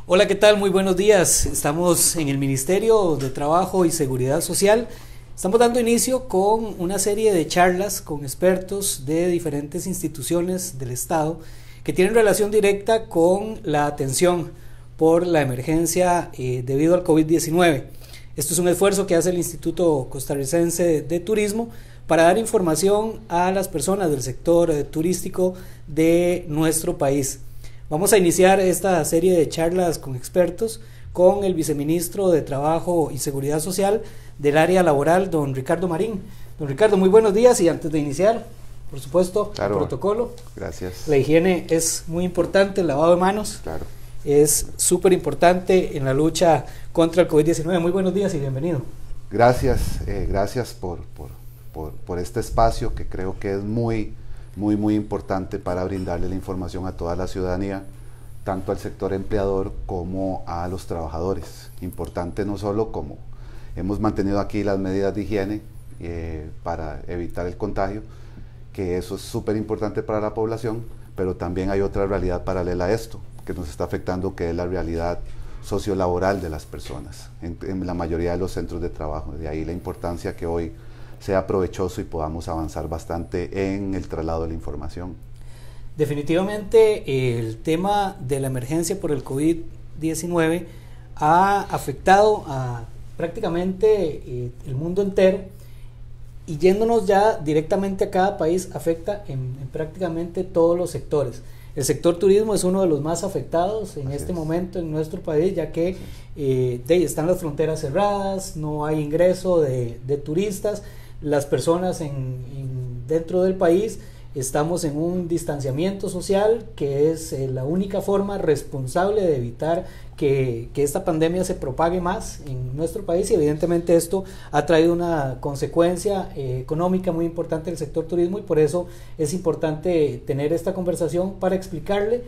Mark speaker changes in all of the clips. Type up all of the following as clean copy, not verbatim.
Speaker 1: Hola, ¿qué tal? Muy buenos días. Estamos en el Ministerio de Trabajo y Seguridad Social. Estamos dando inicio con una serie de charlas con expertos de diferentes instituciones del Estado que tienen relación directa con la atención por la emergencia debido al COVID-19. Esto es un esfuerzo que hace el Instituto Costarricense de Turismo para dar información a las personas del sector turístico de nuestro país. Vamos a iniciar esta serie de charlas con expertos con el viceministro de Trabajo y Seguridad Social del área laboral, don Ricardo Marín. Don Ricardo, muy buenos días, y antes de iniciar, por supuesto, claro, el protocolo.
Speaker 2: Gracias.
Speaker 1: La higiene es muy importante, el lavado de manos.
Speaker 2: Claro.
Speaker 1: Es súper importante en la lucha contra el COVID-19. Muy buenos días y bienvenido.
Speaker 2: Gracias, gracias por este espacio que creo que es muy importante para brindarle la información a toda la ciudadanía, tanto al sector empleador como a los trabajadores. Importante no solo como hemos mantenido aquí las medidas de higiene para evitar el contagio, que eso es súper importante para la población, pero también hay otra realidad paralela a esto, que nos está afectando, que es la realidad sociolaboral de las personas, en la mayoría de los centros de trabajo. De ahí la importancia que hoy sea provechoso y podamos avanzar bastante en el traslado de la información.
Speaker 1: Definitivamente el tema de la emergencia por el COVID-19 ha afectado a prácticamente el mundo entero, y yéndonos ya directamente a cada país, afecta en prácticamente todos los sectores. El sector turismo es uno de los más afectados en este momento en nuestro país, ya que están las fronteras cerradas, no hay ingreso de turistas. Las personas dentro del país estamos en un distanciamiento social, que es la única forma responsable de evitar que esta pandemia se propague más en nuestro país, y evidentemente esto ha traído una consecuencia económica muy importante en el sector turismo, y por eso es importante tener esta conversación para explicarle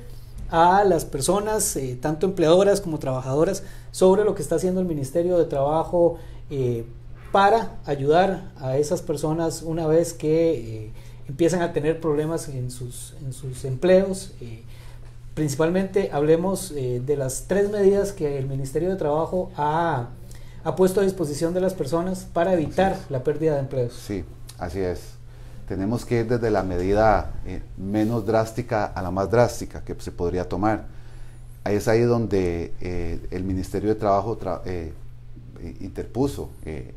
Speaker 1: a las personas, tanto empleadoras como trabajadoras, sobre lo que está haciendo el Ministerio de Trabajo para ayudar a esas personas una vez que empiezan a tener problemas en sus empleos. Principalmente hablemos de las 3 medidas que el Ministerio de Trabajo ha puesto a disposición de las personas para evitar la pérdida de empleos.
Speaker 2: Sí, así es. Tenemos que ir desde la medida menos drástica a la más drástica que se podría tomar. Es ahí donde el Ministerio de Trabajo interpuso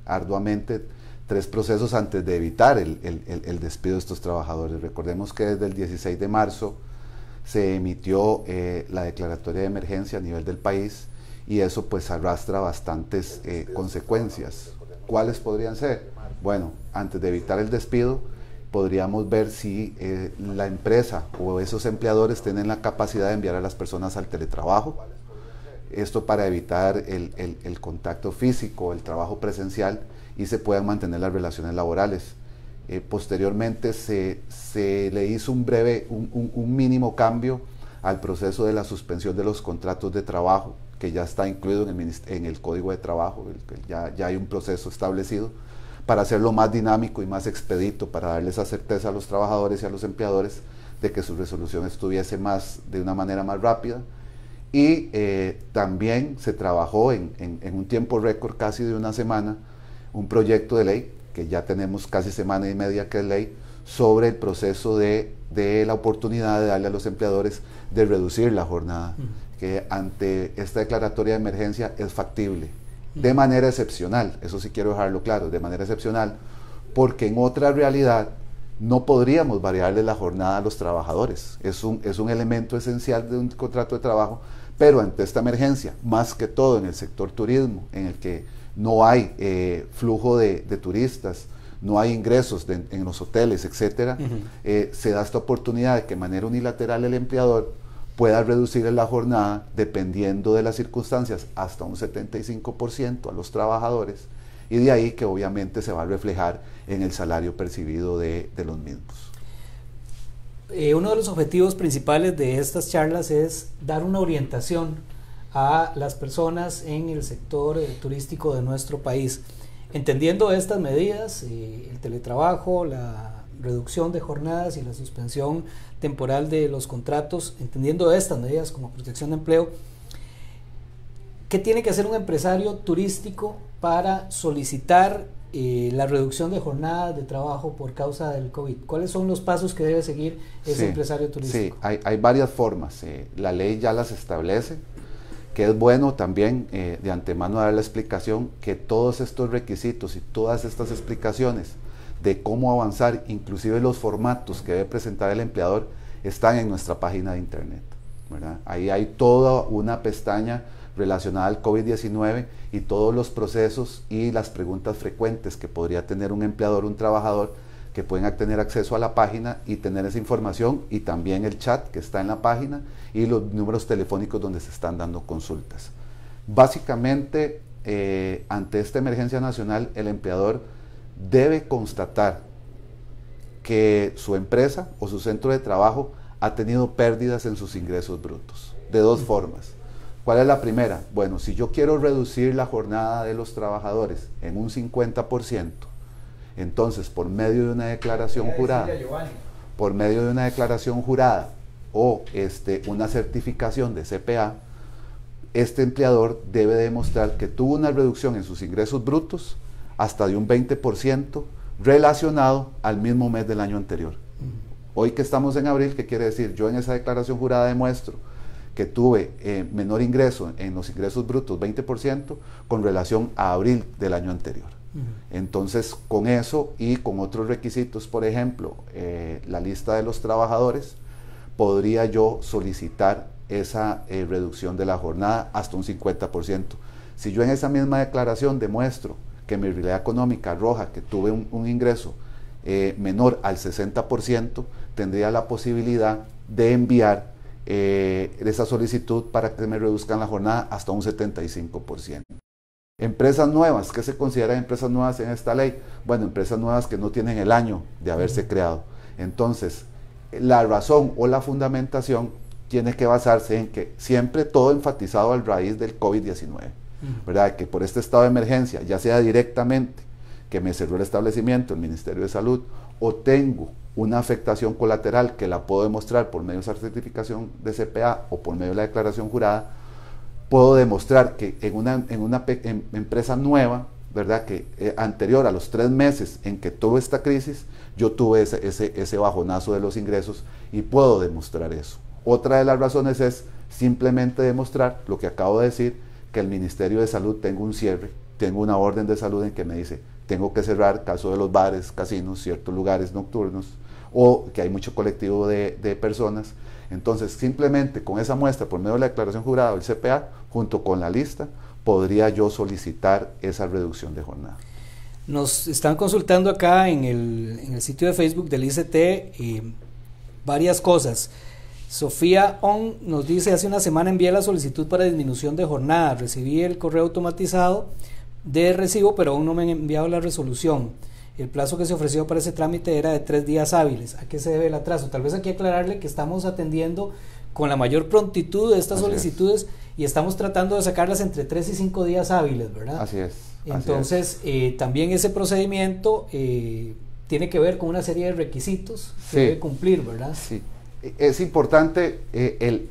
Speaker 2: arduamente 3 procesos antes de evitar el despido de estos trabajadores. Recordemos que desde el 16 de marzo se emitió la declaratoria de emergencia a nivel del país, y eso pues arrastra bastantes consecuencias. ¿Cuáles podrían ser? Bueno, antes de evitar el despido, podríamos ver si la empresa o esos empleadores tienen la capacidad de enviar a las personas al teletrabajo. Esto para evitar el contacto físico, el trabajo presencial, y se puedan mantener las relaciones laborales. Posteriormente se le hizo un mínimo cambio al proceso de la suspensión de los contratos de trabajo, que ya está incluido en el Código de Trabajo. Ya hay un proceso establecido para hacerlo más dinámico y más expedito, para darles esa certeza a los trabajadores y a los empleadores de que su resolución estuviese de una manera más rápida. Y también se trabajó en un tiempo récord, casi de una semana, un proyecto de ley, que ya tenemos casi semana y media que es ley, sobre el proceso de la oportunidad de darle a los empleadores de reducir la jornada, que ante esta declaratoria de emergencia es factible, de manera excepcional. Eso sí quiero dejarlo claro, de manera excepcional, porque en otra realidad no podríamos variarle la jornada a los trabajadores. Es un elemento esencial de un contrato de trabajo, pero ante esta emergencia, más que todo en el sector turismo, en el que no hay flujo de turistas, no hay ingresos en los hoteles, etcétera, se da esta oportunidad de que de manera unilateral el empleador pueda reducir la jornada, dependiendo de las circunstancias, hasta un 75% a los trabajadores, y de ahí que obviamente se va a reflejar en el salario percibido de los mismos.
Speaker 1: Uno de los objetivos principales de estas charlas es dar una orientación a las personas en el sector turístico de nuestro país, entendiendo estas medidas, el teletrabajo, la reducción de jornadas y la suspensión temporal de los contratos, entendiendo estas medidas como protección de empleo. ¿qué tiene que hacer un empresario turístico para solicitar la reducción de jornadas de trabajo por causa del COVID? ¿Cuáles son los pasos que debe seguir ese empresario turístico?
Speaker 2: Sí, hay varias formas. La ley ya las establece, que es bueno también de antemano dar la explicación que todos estos requisitos y todas estas explicaciones de cómo avanzar, inclusive los formatos que debe presentar el empleador, están en nuestra página de internet, ¿verdad? Ahí hay toda una pestaña relacionada al COVID-19 y todos los procesos y las preguntas frecuentes que podría tener un empleador, un trabajador, que pueden tener acceso a la página y tener esa información, y también el chat que está en la página y los números telefónicos donde se están dando consultas. Básicamente, ante esta emergencia nacional, el empleador debe constatar que su empresa o su centro de trabajo ha tenido pérdidas en sus ingresos brutos, de dos formas. ¿Cuál es la primera? Bueno, si yo quiero reducir la jornada de los trabajadores en un 50%, entonces por medio de una declaración jurada, o una certificación de CPA, este empleador debe demostrar que tuvo una reducción en sus ingresos brutos hasta de un 20% relacionado al mismo mes del año anterior. Hoy que estamos en abril, ¿qué quiere decir? Yo en esa declaración jurada demuestro que tuve menor ingreso en los ingresos brutos, 20%, con relación a abril del año anterior. Entonces, con eso y con otros requisitos, por ejemplo, la lista de los trabajadores, podría yo solicitar esa reducción de la jornada hasta un 50%. Si yo en esa misma declaración demuestro que mi realidad económica arroja que tuve un ingreso menor al 60%, tendría la posibilidad de enviar esa solicitud para que me reduzcan la jornada hasta un 75%. Empresas nuevas, ¿qué se consideran empresas nuevas en esta ley? Bueno, empresas nuevas que no tienen el año de haberse creado. Entonces, la razón o la fundamentación tiene que basarse en que siempre todo enfatizado a raíz del COVID-19, ¿verdad? Que por este estado de emergencia, ya sea directamente que me cerró el establecimiento, el Ministerio de Salud, o tengo una afectación colateral que la puedo demostrar por medio de esa certificación de CPA o por medio de la declaración jurada, puedo demostrar que en una empresa nueva, ¿verdad? Que anterior a los 3 meses en que tuve esta crisis, yo tuve ese bajonazo de los ingresos y puedo demostrar eso. Otra de las razones es simplemente demostrar lo que acabo de decir, que el Ministerio de Salud tengo un cierre, tengo una orden de salud en que me dice tengo que cerrar, caso de los bares, casinos, ciertos lugares nocturnos, o que hay mucho colectivo de personas. Entonces, simplemente con esa muestra, por medio de la declaración jurada o el CPA, junto con la lista, podría yo solicitar esa reducción de jornada.
Speaker 1: Nos están consultando acá en el sitio de Facebook del ICT varias cosas. Sofía On nos dice: hace una semana envié la solicitud para disminución de jornada, recibí el correo automatizado de recibo, pero aún no me han enviado la resolución. El plazo que se ofreció para ese trámite era de 3 días hábiles. ¿A qué se debe el atraso? Tal vez aquí aclararle que estamos atendiendo con la mayor prontitud de estas solicitudes y estamos tratando de sacarlas entre 3 y 5 días hábiles, ¿verdad?
Speaker 2: Así es.
Speaker 1: Entonces, también ese procedimiento tiene que ver con una serie de requisitos que debe cumplir, ¿verdad?
Speaker 2: Sí. Es importante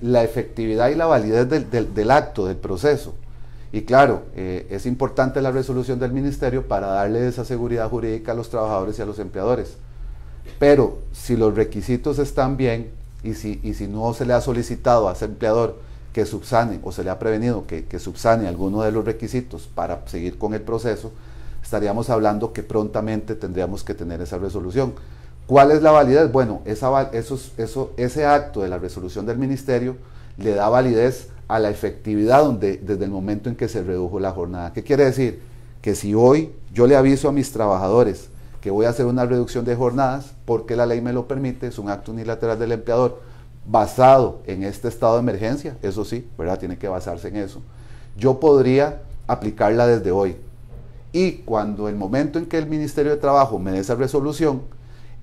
Speaker 2: la efectividad y la validez del acto, del proceso. Y claro, es importante la resolución del ministerio para darle esa seguridad jurídica a los trabajadores y a los empleadores. Pero si los requisitos están bien y si no se le ha solicitado a ese empleador que subsane o se le ha prevenido que subsane alguno de los requisitos para seguir con el proceso, estaríamos hablando que prontamente tendríamos que tener esa resolución. ¿Cuál es la validez? Bueno, ese acto de la resolución del ministerio le da validez a la efectividad desde el momento en que se redujo la jornada. ¿Qué quiere decir? Que si hoy yo le aviso a mis trabajadores que voy a hacer una reducción de jornadas porque la ley me lo permite, es un acto unilateral del empleador basado en este estado de emergencia, eso sí, ¿verdad? Tiene que basarse en eso. Yo podría aplicarla desde hoy. Y cuando el momento en que el Ministerio de Trabajo me dé esa resolución,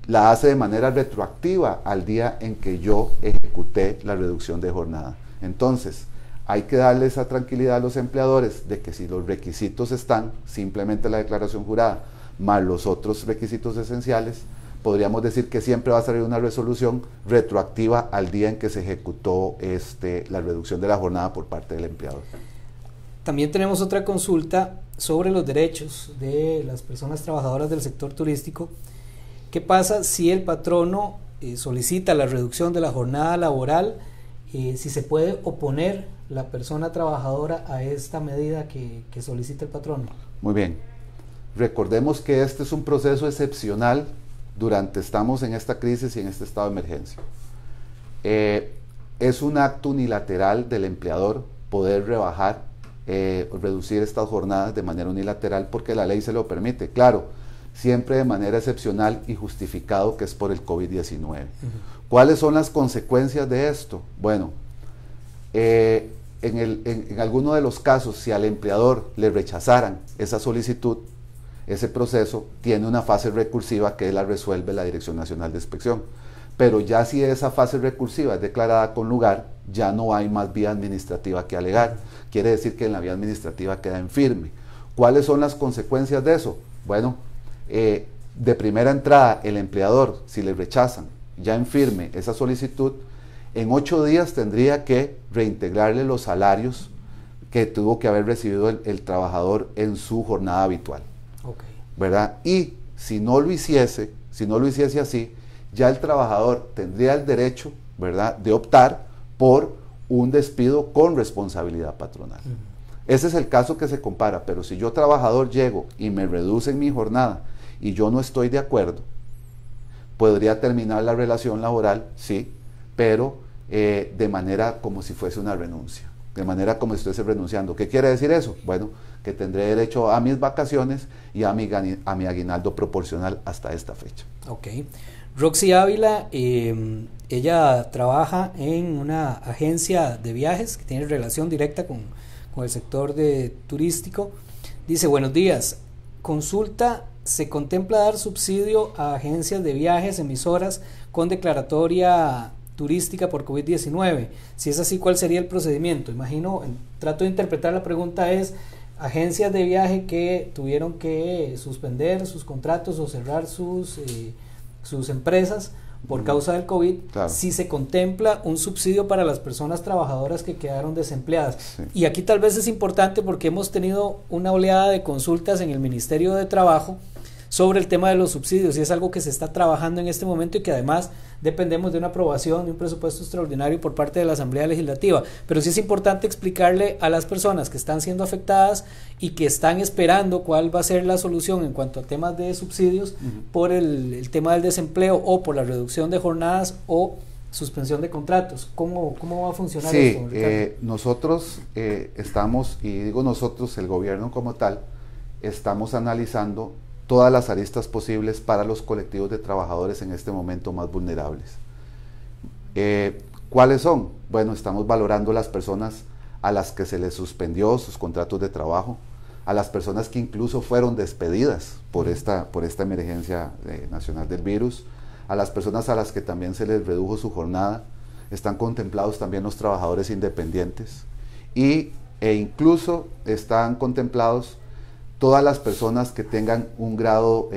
Speaker 2: la hace de manera retroactiva al día en que yo ejecuté la reducción de jornada. Entonces, hay que darle esa tranquilidad a los empleadores de que si los requisitos están, simplemente la declaración jurada, más los otros requisitos esenciales, podríamos decir que siempre va a salir una resolución retroactiva al día en que se ejecutó la reducción de la jornada por parte del empleador.
Speaker 1: También tenemos otra consulta sobre los derechos de las personas trabajadoras del sector turístico. ¿Qué pasa si el patrono solicita la reducción de la jornada laboral? Si se puede oponer la persona trabajadora a esta medida que solicita el patrono.
Speaker 2: Muy bien. Recordemos que este es un proceso excepcional estamos en esta crisis y en este estado de emergencia. Es un acto unilateral del empleador poder reducir estas jornadas de manera unilateral porque la ley se lo permite, claro, siempre de manera excepcional y justificado que es por el COVID-19. ¿Cuáles son las consecuencias de esto? Bueno, en alguno de los casos, si al empleador le rechazaran esa solicitud, ese proceso tiene una fase recursiva que la resuelve la Dirección Nacional de Inspección. Pero ya si esa fase recursiva es declarada con lugar, ya no hay más vía administrativa que alegar. Quiere decir que en la vía administrativa queda en firme. ¿Cuáles son las consecuencias de eso? Bueno, de primera entrada, el empleador, si le rechazan ya en firme esa solicitud, en 8 días tendría que reintegrarle los salarios que tuvo que haber recibido el trabajador en su jornada habitual.
Speaker 1: Okay.
Speaker 2: ¿Verdad? Y si no lo hiciese así, ya el trabajador tendría el derecho, ¿verdad?, de optar por un despido con responsabilidad patronal. Ese es el caso que se compara, pero si yo trabajador llego y me reducen mi jornada y yo no estoy de acuerdo, podría terminar la relación laboral, sí, pero de manera como si fuese una renuncia, de manera como si estuviese renunciando. ¿Qué quiere decir eso? Bueno, que tendré derecho a mis vacaciones y a mi aguinaldo proporcional hasta esta fecha.
Speaker 1: Ok. Roxy Ávila, ella trabaja en una agencia de viajes que tiene relación directa con el sector turístico. Dice, buenos días, consulta, ¿se contempla dar subsidio a agencias de viajes emisoras con declaratoria turística por COVID-19? Si es así, ¿cuál sería el procedimiento? Imagino, trato de interpretar la pregunta, es agencias de viaje que tuvieron que suspender sus contratos o cerrar sus empresas por causa del COVID, claro. Si se contempla un subsidio para las personas trabajadoras que quedaron desempleadas. Sí. Y aquí tal vez es importante porque hemos tenido una oleada de consultas en el Ministerio de Trabajo sobre el tema de los subsidios y es algo que se está trabajando en este momento y que además dependemos de una aprobación de un presupuesto extraordinario por parte de la Asamblea Legislativa, pero sí es importante explicarle a las personas que están siendo afectadas y que están esperando cuál va a ser la solución en cuanto a temas de subsidios por el tema del desempleo o por la reducción de jornadas o suspensión de contratos. ¿Cómo va a funcionar esto, Ricardo?
Speaker 2: Nosotros estamos, y digo nosotros, el gobierno como tal, estamos analizando todas las aristas posibles para los colectivos de trabajadores en este momento más vulnerables. ¿Cuáles son? Bueno, estamos valorando las personas a las que se les suspendió sus contratos de trabajo, a las personas que incluso fueron despedidas por esta emergencia nacional del virus, a las personas a las que también se les redujo su jornada. Están contemplados también los trabajadores independientes e incluso están contemplados todas las personas que tengan un grado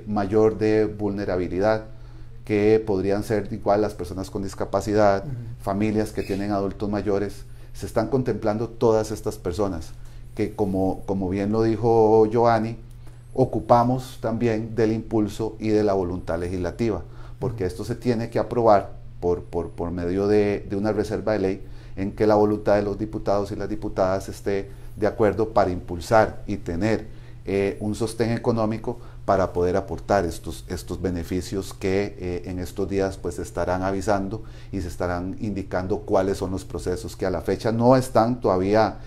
Speaker 2: mayor de vulnerabilidad, que podrían ser igual las personas con discapacidad, familias que tienen adultos mayores. Se están contemplando todas estas personas que, como bien lo dijo Giovanni, ocupamos también del impulso y de la voluntad legislativa, porque esto se tiene que aprobar por medio de una reserva de ley en que la voluntad de los diputados y las diputadas esté de acuerdo para impulsar y tener un sostén económico para poder aportar estos beneficios que en estos días pues se estarán avisando y se estarán indicando cuáles son los procesos que a la fecha no están todavía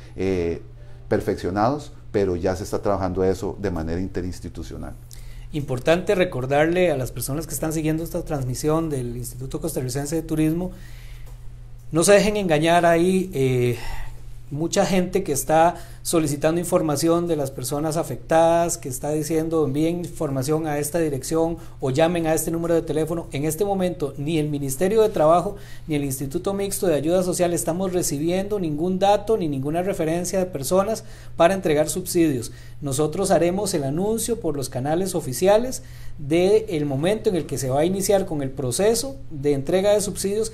Speaker 2: perfeccionados, pero ya se está trabajando eso de manera interinstitucional.
Speaker 1: Importante recordarle a las personas que están siguiendo esta transmisión del Instituto Costarricense de Turismo, no se dejen engañar ahí. Mucha gente que está solicitando información de las personas afectadas, que está diciendo envíen información a esta dirección o llamen a este número de teléfono. En este momento ni el Ministerio de Trabajo ni el Instituto Mixto de Ayuda Social estamos recibiendo ningún dato ni ninguna referencia de personas para entregar subsidios. Nosotros haremos el anuncio por los canales oficiales del momento en el que se va a iniciar con el proceso de entrega de subsidios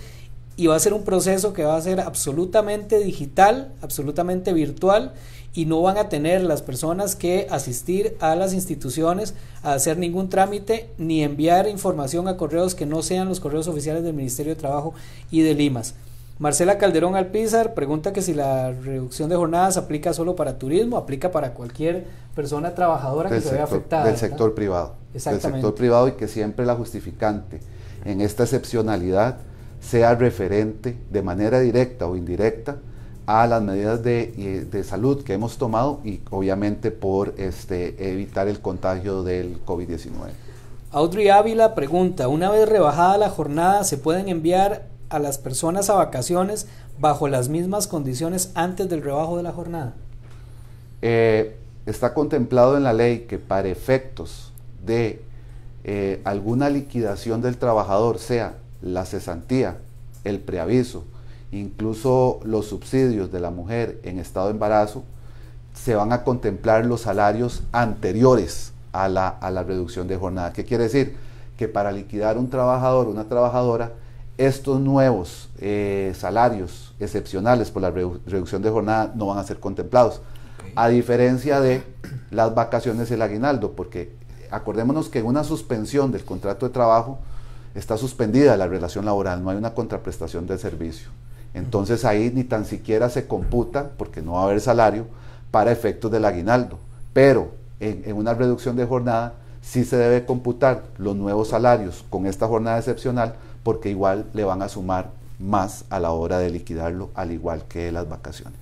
Speaker 1: y va a ser un proceso que va a ser absolutamente digital, absolutamente virtual, y no van a tener las personas que asistir a las instituciones a hacer ningún trámite ni enviar información a correos que no sean los correos oficiales del Ministerio de Trabajo y del IMAS. Marcela Calderón Alpizar pregunta que si la reducción de jornadas aplica solo para turismo, aplica para cualquier persona trabajadora que se vea afectada.
Speaker 2: Del sector privado.
Speaker 1: Exactamente.
Speaker 2: Del sector privado, y que siempre la justificante en esta excepcionalidad sea referente de manera directa o indirecta a las medidas de salud que hemos tomado y obviamente por evitar el contagio del COVID-19.
Speaker 1: Audrey Ávila pregunta, una vez rebajada la jornada, ¿se pueden enviar a las personas a vacaciones bajo las mismas condiciones antes del rebajo de la jornada?
Speaker 2: Está contemplado en la ley que para efectos de alguna liquidación del trabajador, sea la cesantía, el preaviso, incluso los subsidios de la mujer en estado de embarazo, se van a contemplar los salarios anteriores a la reducción de jornada. ¿Qué quiere decir? Que para liquidar un trabajador o una trabajadora, estos nuevos salarios excepcionales por la reducción de jornada no van a ser contemplados, a diferencia de las vacaciones y el aguinaldo, porque acordémonos que en una suspensión del contrato de trabajo está suspendida la relación laboral, no hay una contraprestación del servicio. Entonces ahí ni tan siquiera se computa, porque no va a haber salario, para efectos del aguinaldo. Pero en una reducción de jornada sí se debe computar los nuevos salarios con esta jornada excepcional, porque igual le van a sumar más a la hora de liquidarlo, al igual que las vacaciones.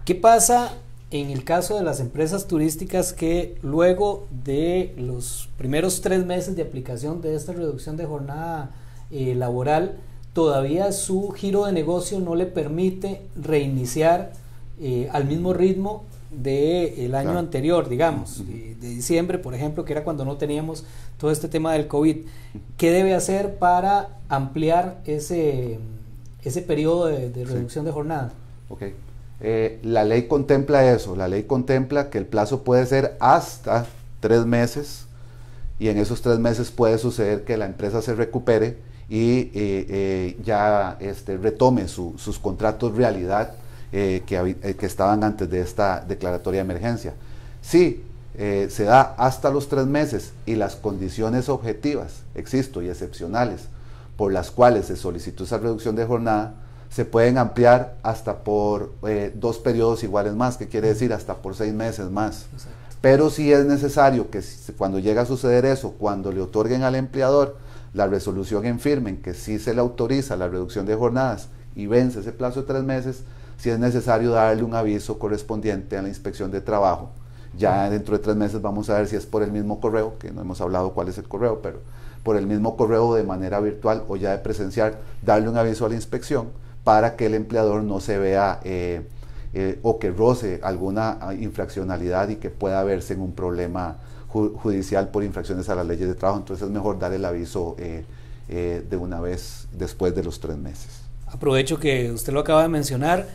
Speaker 1: ¿Qué pasa en el caso de las empresas turísticas que luego de los primeros 3 meses de aplicación de esta reducción de jornada laboral, todavía su giro de negocio no le permite reiniciar al mismo ritmo del año anterior, digamos, de diciembre, por ejemplo, que era cuando no teníamos todo este tema del COVID? ¿Qué debe hacer para ampliar ese periodo de reducción de jornada?
Speaker 2: Okay. La ley contempla eso, la ley contempla que el plazo puede ser hasta 3 meses, y en esos 3 meses puede suceder que la empresa se recupere y ya retome sus contratos realidad que estaban antes de esta declaratoria de emergencia. Si se da hasta los 3 meses y las condiciones objetivas, y excepcionales, por las cuales se solicitó esa reducción de jornada, se pueden ampliar hasta por 2 periodos iguales más, que quiere decir hasta por 6 meses más. Exacto. Pero sí es necesario que cuando llega a suceder eso, cuando le otorguen al empleador la resolución en firme en que sí se le autoriza la reducción de jornadas y vence ese plazo de 3 meses, sí es necesario darle un aviso correspondiente a la inspección de trabajo. Ya dentro de 3 meses vamos a ver si es por el mismo correo, que no hemos hablado cuál es el correo, pero por el mismo correo de manera virtual o ya de presencial, darle un aviso a la inspección para que el empleador no se vea o que roce alguna infraccionalidad y que pueda verse en un problema judicial por infracciones a las leyes de trabajo. Entonces es mejor dar el aviso de una vez después de los 3 meses.
Speaker 1: Aprovecho que usted lo acaba de mencionar,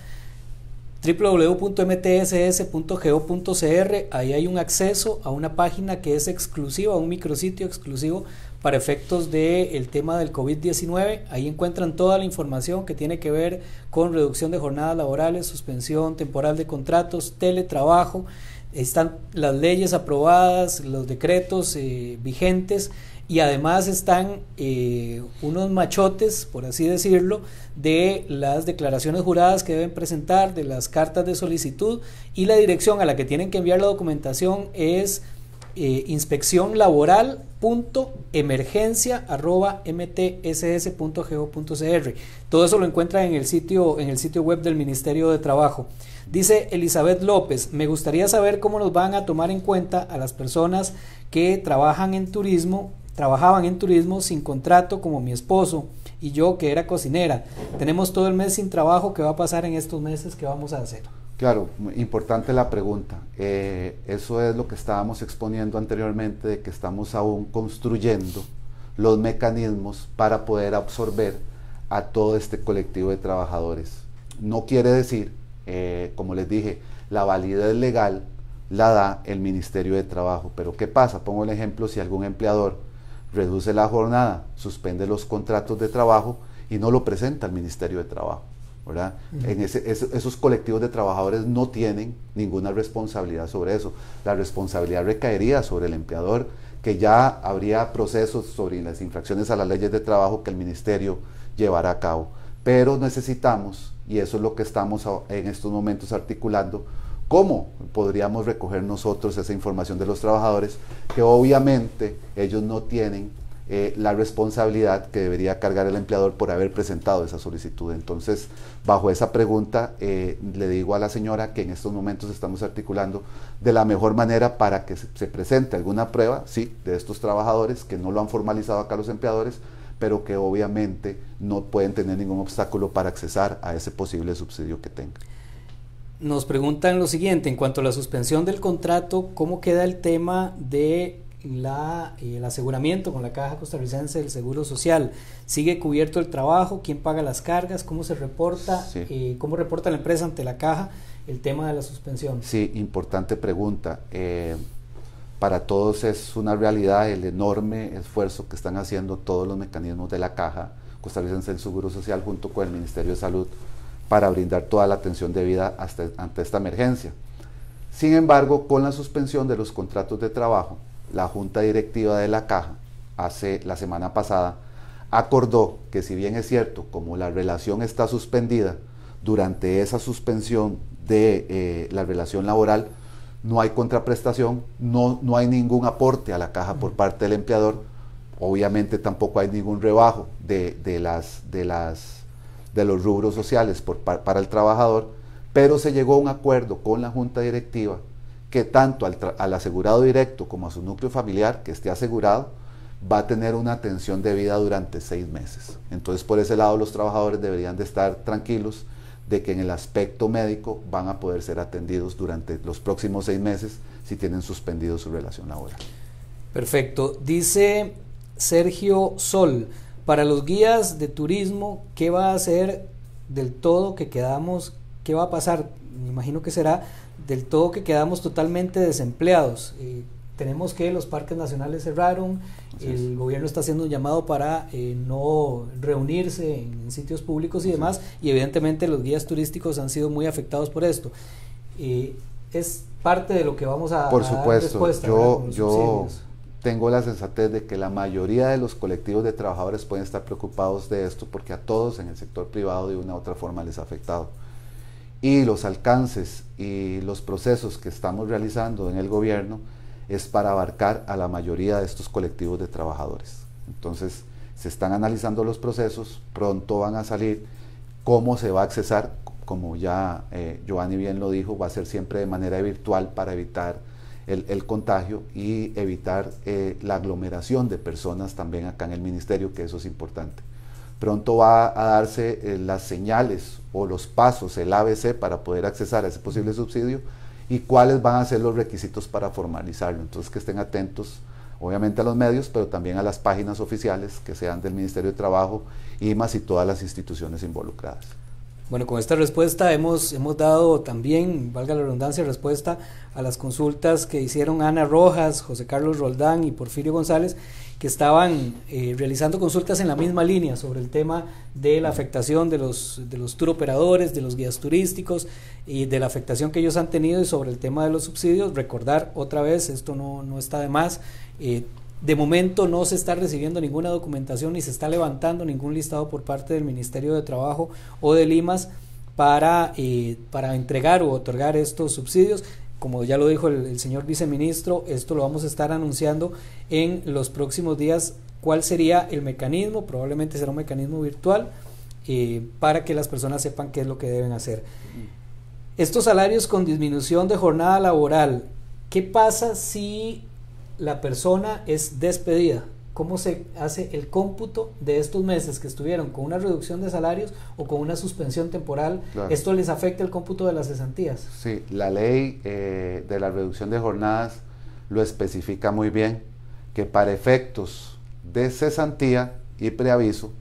Speaker 1: www.mtss.go.cr, ahí hay un acceso a una página que es exclusiva, a un micrositio exclusivo para efectos del tema del COVID-19. Ahí encuentran toda la información que tiene que ver con reducción de jornadas laborales, suspensión temporal de contratos, teletrabajo. Están las leyes aprobadas, los decretos vigentes, y además están unos machotes, por así decirlo, de las declaraciones juradas que deben presentar, de las cartas de solicitud, y la dirección a la que tienen que enviar la documentación es inspeccionlaboral.emergencia@mtss.go.cr. Todo eso lo encuentran en el sitio web del Ministerio de Trabajo. Dice Elizabeth López, me gustaría saber cómo nos van a tomar en cuenta a las personas que trabajaban en turismo sin contrato, como mi esposo y yo, que era cocinera. Tenemos todo el mes sin trabajo. ¿Qué va a pasar en estos meses? ¿Qué vamos a hacer?
Speaker 2: Claro, importante la pregunta. Eso es lo que estábamos exponiendo anteriormente, de que estamos aún construyendo los mecanismos para poder absorber a todo este colectivo de trabajadores. No quiere decir, como les dije, la validez legal la da el Ministerio de Trabajo. Pero ¿qué pasa? Pongo el ejemplo, si algún empleador reduce la jornada, suspende los contratos de trabajo y no lo presenta al Ministerio de Trabajo, ¿verdad? Esos colectivos de trabajadores no tienen ninguna responsabilidad sobre eso. La responsabilidad recaería sobre el empleador, que ya habría procesos sobre las infracciones a las leyes de trabajo que el ministerio llevará a cabo. Pero necesitamos, y eso es lo que estamos en estos momentos articulando, cómo podríamos recoger nosotros esa información de los trabajadores, que obviamente ellos no tienen la responsabilidad que debería cargar el empleador por haber presentado esa solicitud. Entonces, bajo esa pregunta, le digo a la señora que en estos momentos estamos articulando de la mejor manera para que se presente alguna prueba, sí, de estos trabajadores que no lo han formalizado acá los empleadores, pero que obviamente no pueden tener ningún obstáculo para accesar a ese posible subsidio que tengan.
Speaker 1: Nos preguntan lo siguiente, en cuanto a la suspensión del contrato, ¿cómo queda el tema de el aseguramiento con la Caja Costarricense del Seguro Social? ¿Sigue cubierto el trabajo? ¿Quién paga las cargas? ¿Cómo se reporta? Sí. ¿Cómo reporta la empresa ante la Caja el tema de la suspensión?
Speaker 2: Sí, importante pregunta. Para todos es una realidad el enorme esfuerzo que están haciendo todos los mecanismos de la Caja Costarricense del Seguro Social junto con el Ministerio de Salud para brindar toda la atención debida ante esta emergencia. Sin embargo, con la suspensión de los contratos de trabajo, la Junta Directiva de la Caja, la semana pasada, acordó que, si bien es cierto, como la relación está suspendida, durante esa suspensión de la relación laboral no hay contraprestación, no hay ningún aporte a la Caja por parte del empleador, obviamente tampoco hay ningún rebajo de los rubros sociales para el trabajador, pero se llegó a un acuerdo con la Junta Directiva que tanto al asegurado directo como a su núcleo familiar que esté asegurado va a tener una atención debida durante 6 meses. Entonces, por ese lado, los trabajadores deberían de estar tranquilos de que en el aspecto médico van a poder ser atendidos durante los próximos 6 meses si tienen suspendido su relación laboral.
Speaker 1: Perfecto. Dice Sergio Sol, para los guías de turismo, ¿qué va a hacer del todo que quedamos? ¿Qué va a pasar? Me imagino que será del todo que quedamos totalmente desempleados. Tenemos que los parques nacionales cerraron, el gobierno está haciendo un llamado para no reunirse en sitios públicos y demás, y evidentemente los guías turísticos han sido muy afectados por esto. Es parte de lo que vamos a
Speaker 2: por supuesto,
Speaker 1: dar respuesta.
Speaker 2: Yo tengo la sensatez de que la mayoría de los colectivos de trabajadores pueden estar preocupados de esto, porque a todos en el sector privado de una u otra forma les ha afectado. Y los alcances y los procesos que estamos realizando en el gobierno es para abarcar a la mayoría de estos colectivos de trabajadores. Entonces, se están analizando los procesos, pronto van a salir. ¿Cómo se va a accesar? Como ya Giovanni bien lo dijo, va a ser siempre de manera virtual para evitar el contagio y evitar la aglomeración de personas también acá en el ministerio, que eso es importante. Pronto va a darse las señales o los pasos, el ABC, para poder accesar a ese posible subsidio y cuáles van a ser los requisitos para formalizarlo. Entonces, que estén atentos, obviamente, a los medios, pero también a las páginas oficiales que sean del Ministerio de Trabajo, IMAS y todas las instituciones involucradas.
Speaker 1: Bueno, con esta respuesta hemos dado también, valga la redundancia, respuesta a las consultas que hicieron Ana Rojas, José Carlos Roldán y Porfirio González, que estaban realizando consultas en la misma línea sobre el tema de la afectación de los tour operadores, de los guías turísticos y de la afectación que ellos han tenido, y sobre el tema de los subsidios. Recordar otra vez, esto no está de más, de momento no se está recibiendo ninguna documentación ni se está levantando ningún listado por parte del Ministerio de Trabajo o del IMAS para entregar o otorgar estos subsidios. Como ya lo dijo el señor viceministro, esto lo vamos a estar anunciando en los próximos días. ¿Cuál sería el mecanismo? Probablemente será un mecanismo virtual para que las personas sepan qué es lo que deben hacer. Estos salarios con disminución de jornada laboral, ¿qué pasa si la persona es despedida? ¿Cómo se hace el cómputo de estos meses que estuvieron con una reducción de salarios o con una suspensión temporal? Claro. ¿Esto les afecta el cómputo de las cesantías?
Speaker 2: Sí, la ley de la reducción de jornadas lo especifica muy bien, que para efectos de cesantía y preaviso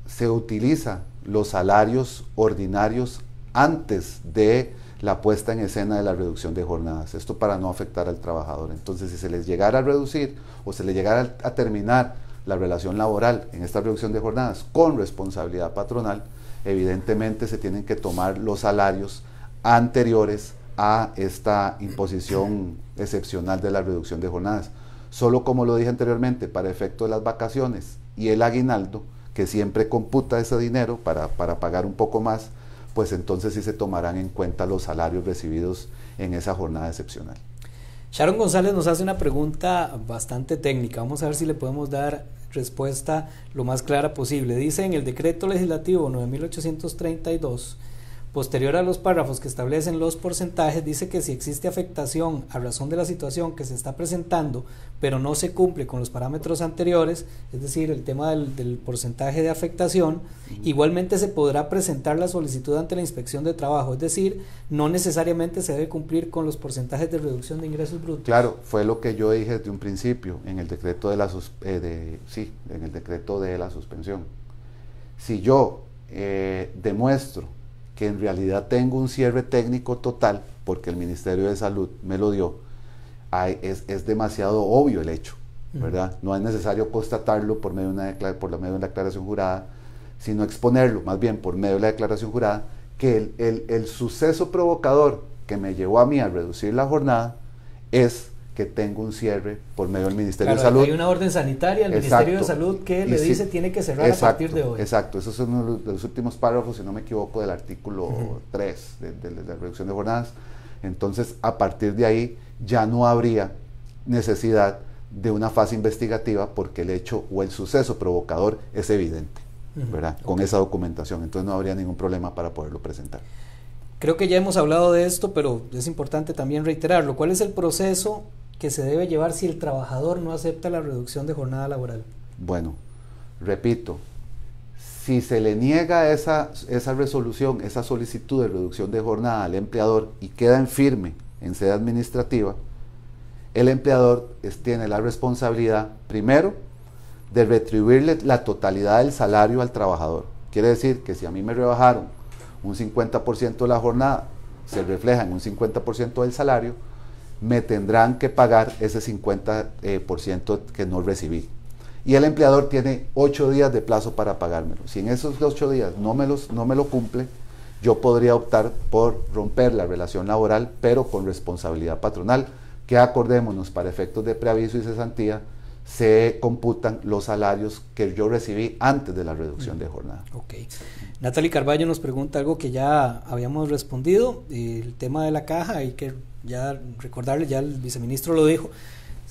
Speaker 2: se utiliza los salarios ordinarios antes de la puesta en escena de la reducción de jornadas, esto para no afectar al trabajador. Entonces, si se les llegara a reducir o se les llegara a terminar la relación laboral en esta reducción de jornadas con responsabilidad patronal, evidentemente se tienen que tomar los salarios anteriores a esta imposición excepcional de la reducción de jornadas. Solo, como lo dije anteriormente, para efecto de las vacaciones y el aguinaldo, que siempre computa ese dinero para pagar un poco más, pues entonces sí se tomarán en cuenta los salarios recibidos en esa jornada excepcional.
Speaker 1: Sharon González nos hace una pregunta bastante técnica, vamos a ver si le podemos dar respuesta lo más clara posible. Dice: en el decreto legislativo 9832, posterior a los párrafos que establecen los porcentajes, dice que si existe afectación a razón de la situación que se está presentando, pero no se cumple con los parámetros anteriores, es decir, el tema del porcentaje de afectación, igualmente se podrá presentar la solicitud ante la Inspección de Trabajo, es decir, no necesariamente se debe cumplir con los porcentajes de reducción de ingresos brutos.
Speaker 2: Claro, fue lo que yo dije desde un principio en el decreto de la suspensión. Si yo demuestro que en realidad tengo un cierre técnico total, porque el Ministerio de Salud me lo dio, es demasiado obvio el hecho, ¿verdad? No es necesario constatarlo por medio de una declaración jurada, sino exponerlo, más bien por medio de la declaración jurada, que el suceso provocador que me llevó a mí a reducir la jornada es que tengo un cierre por medio del Ministerio de Salud.
Speaker 1: Hay una orden sanitaria del Ministerio de Salud que le dice tiene que cerrar a partir de hoy.
Speaker 2: Exacto, esos son uno de los últimos párrafos, si no me equivoco, del artículo 3 de la reducción de jornadas. Entonces, a partir de ahí ya no habría necesidad de una fase investigativa porque el hecho o el suceso provocador es evidente, ¿verdad? Con esa documentación, entonces no habría ningún problema para poderlo presentar.
Speaker 1: Creo que ya hemos hablado de esto, pero es importante también reiterarlo. ¿Cuál es el proceso que se debe llevar si el trabajador no acepta la reducción de jornada laboral?
Speaker 2: Bueno, repito, si se le niega esa resolución, esa solicitud de reducción de jornada al empleador y queda en firme en sede administrativa, el empleador tiene la responsabilidad, primero, de retribuirle la totalidad del salario al trabajador. Quiere decir que si a mí me rebajaron un 50% de la jornada, se refleja en un 50% del salario, me tendrán que pagar ese 50% que no recibí. Y el empleador tiene 8 días de plazo para pagármelo. Si en esos 8 días no me lo cumple, yo podría optar por romper la relación laboral, pero con responsabilidad patronal, que acordémonos, para efectos de preaviso y cesantía, se computan los salarios que yo recibí antes de la reducción de jornada.
Speaker 1: Ok. Natalie Carballo nos pregunta algo que ya habíamos respondido, el tema de la caja, hay que ya recordarle, ya el viceministro lo dijo,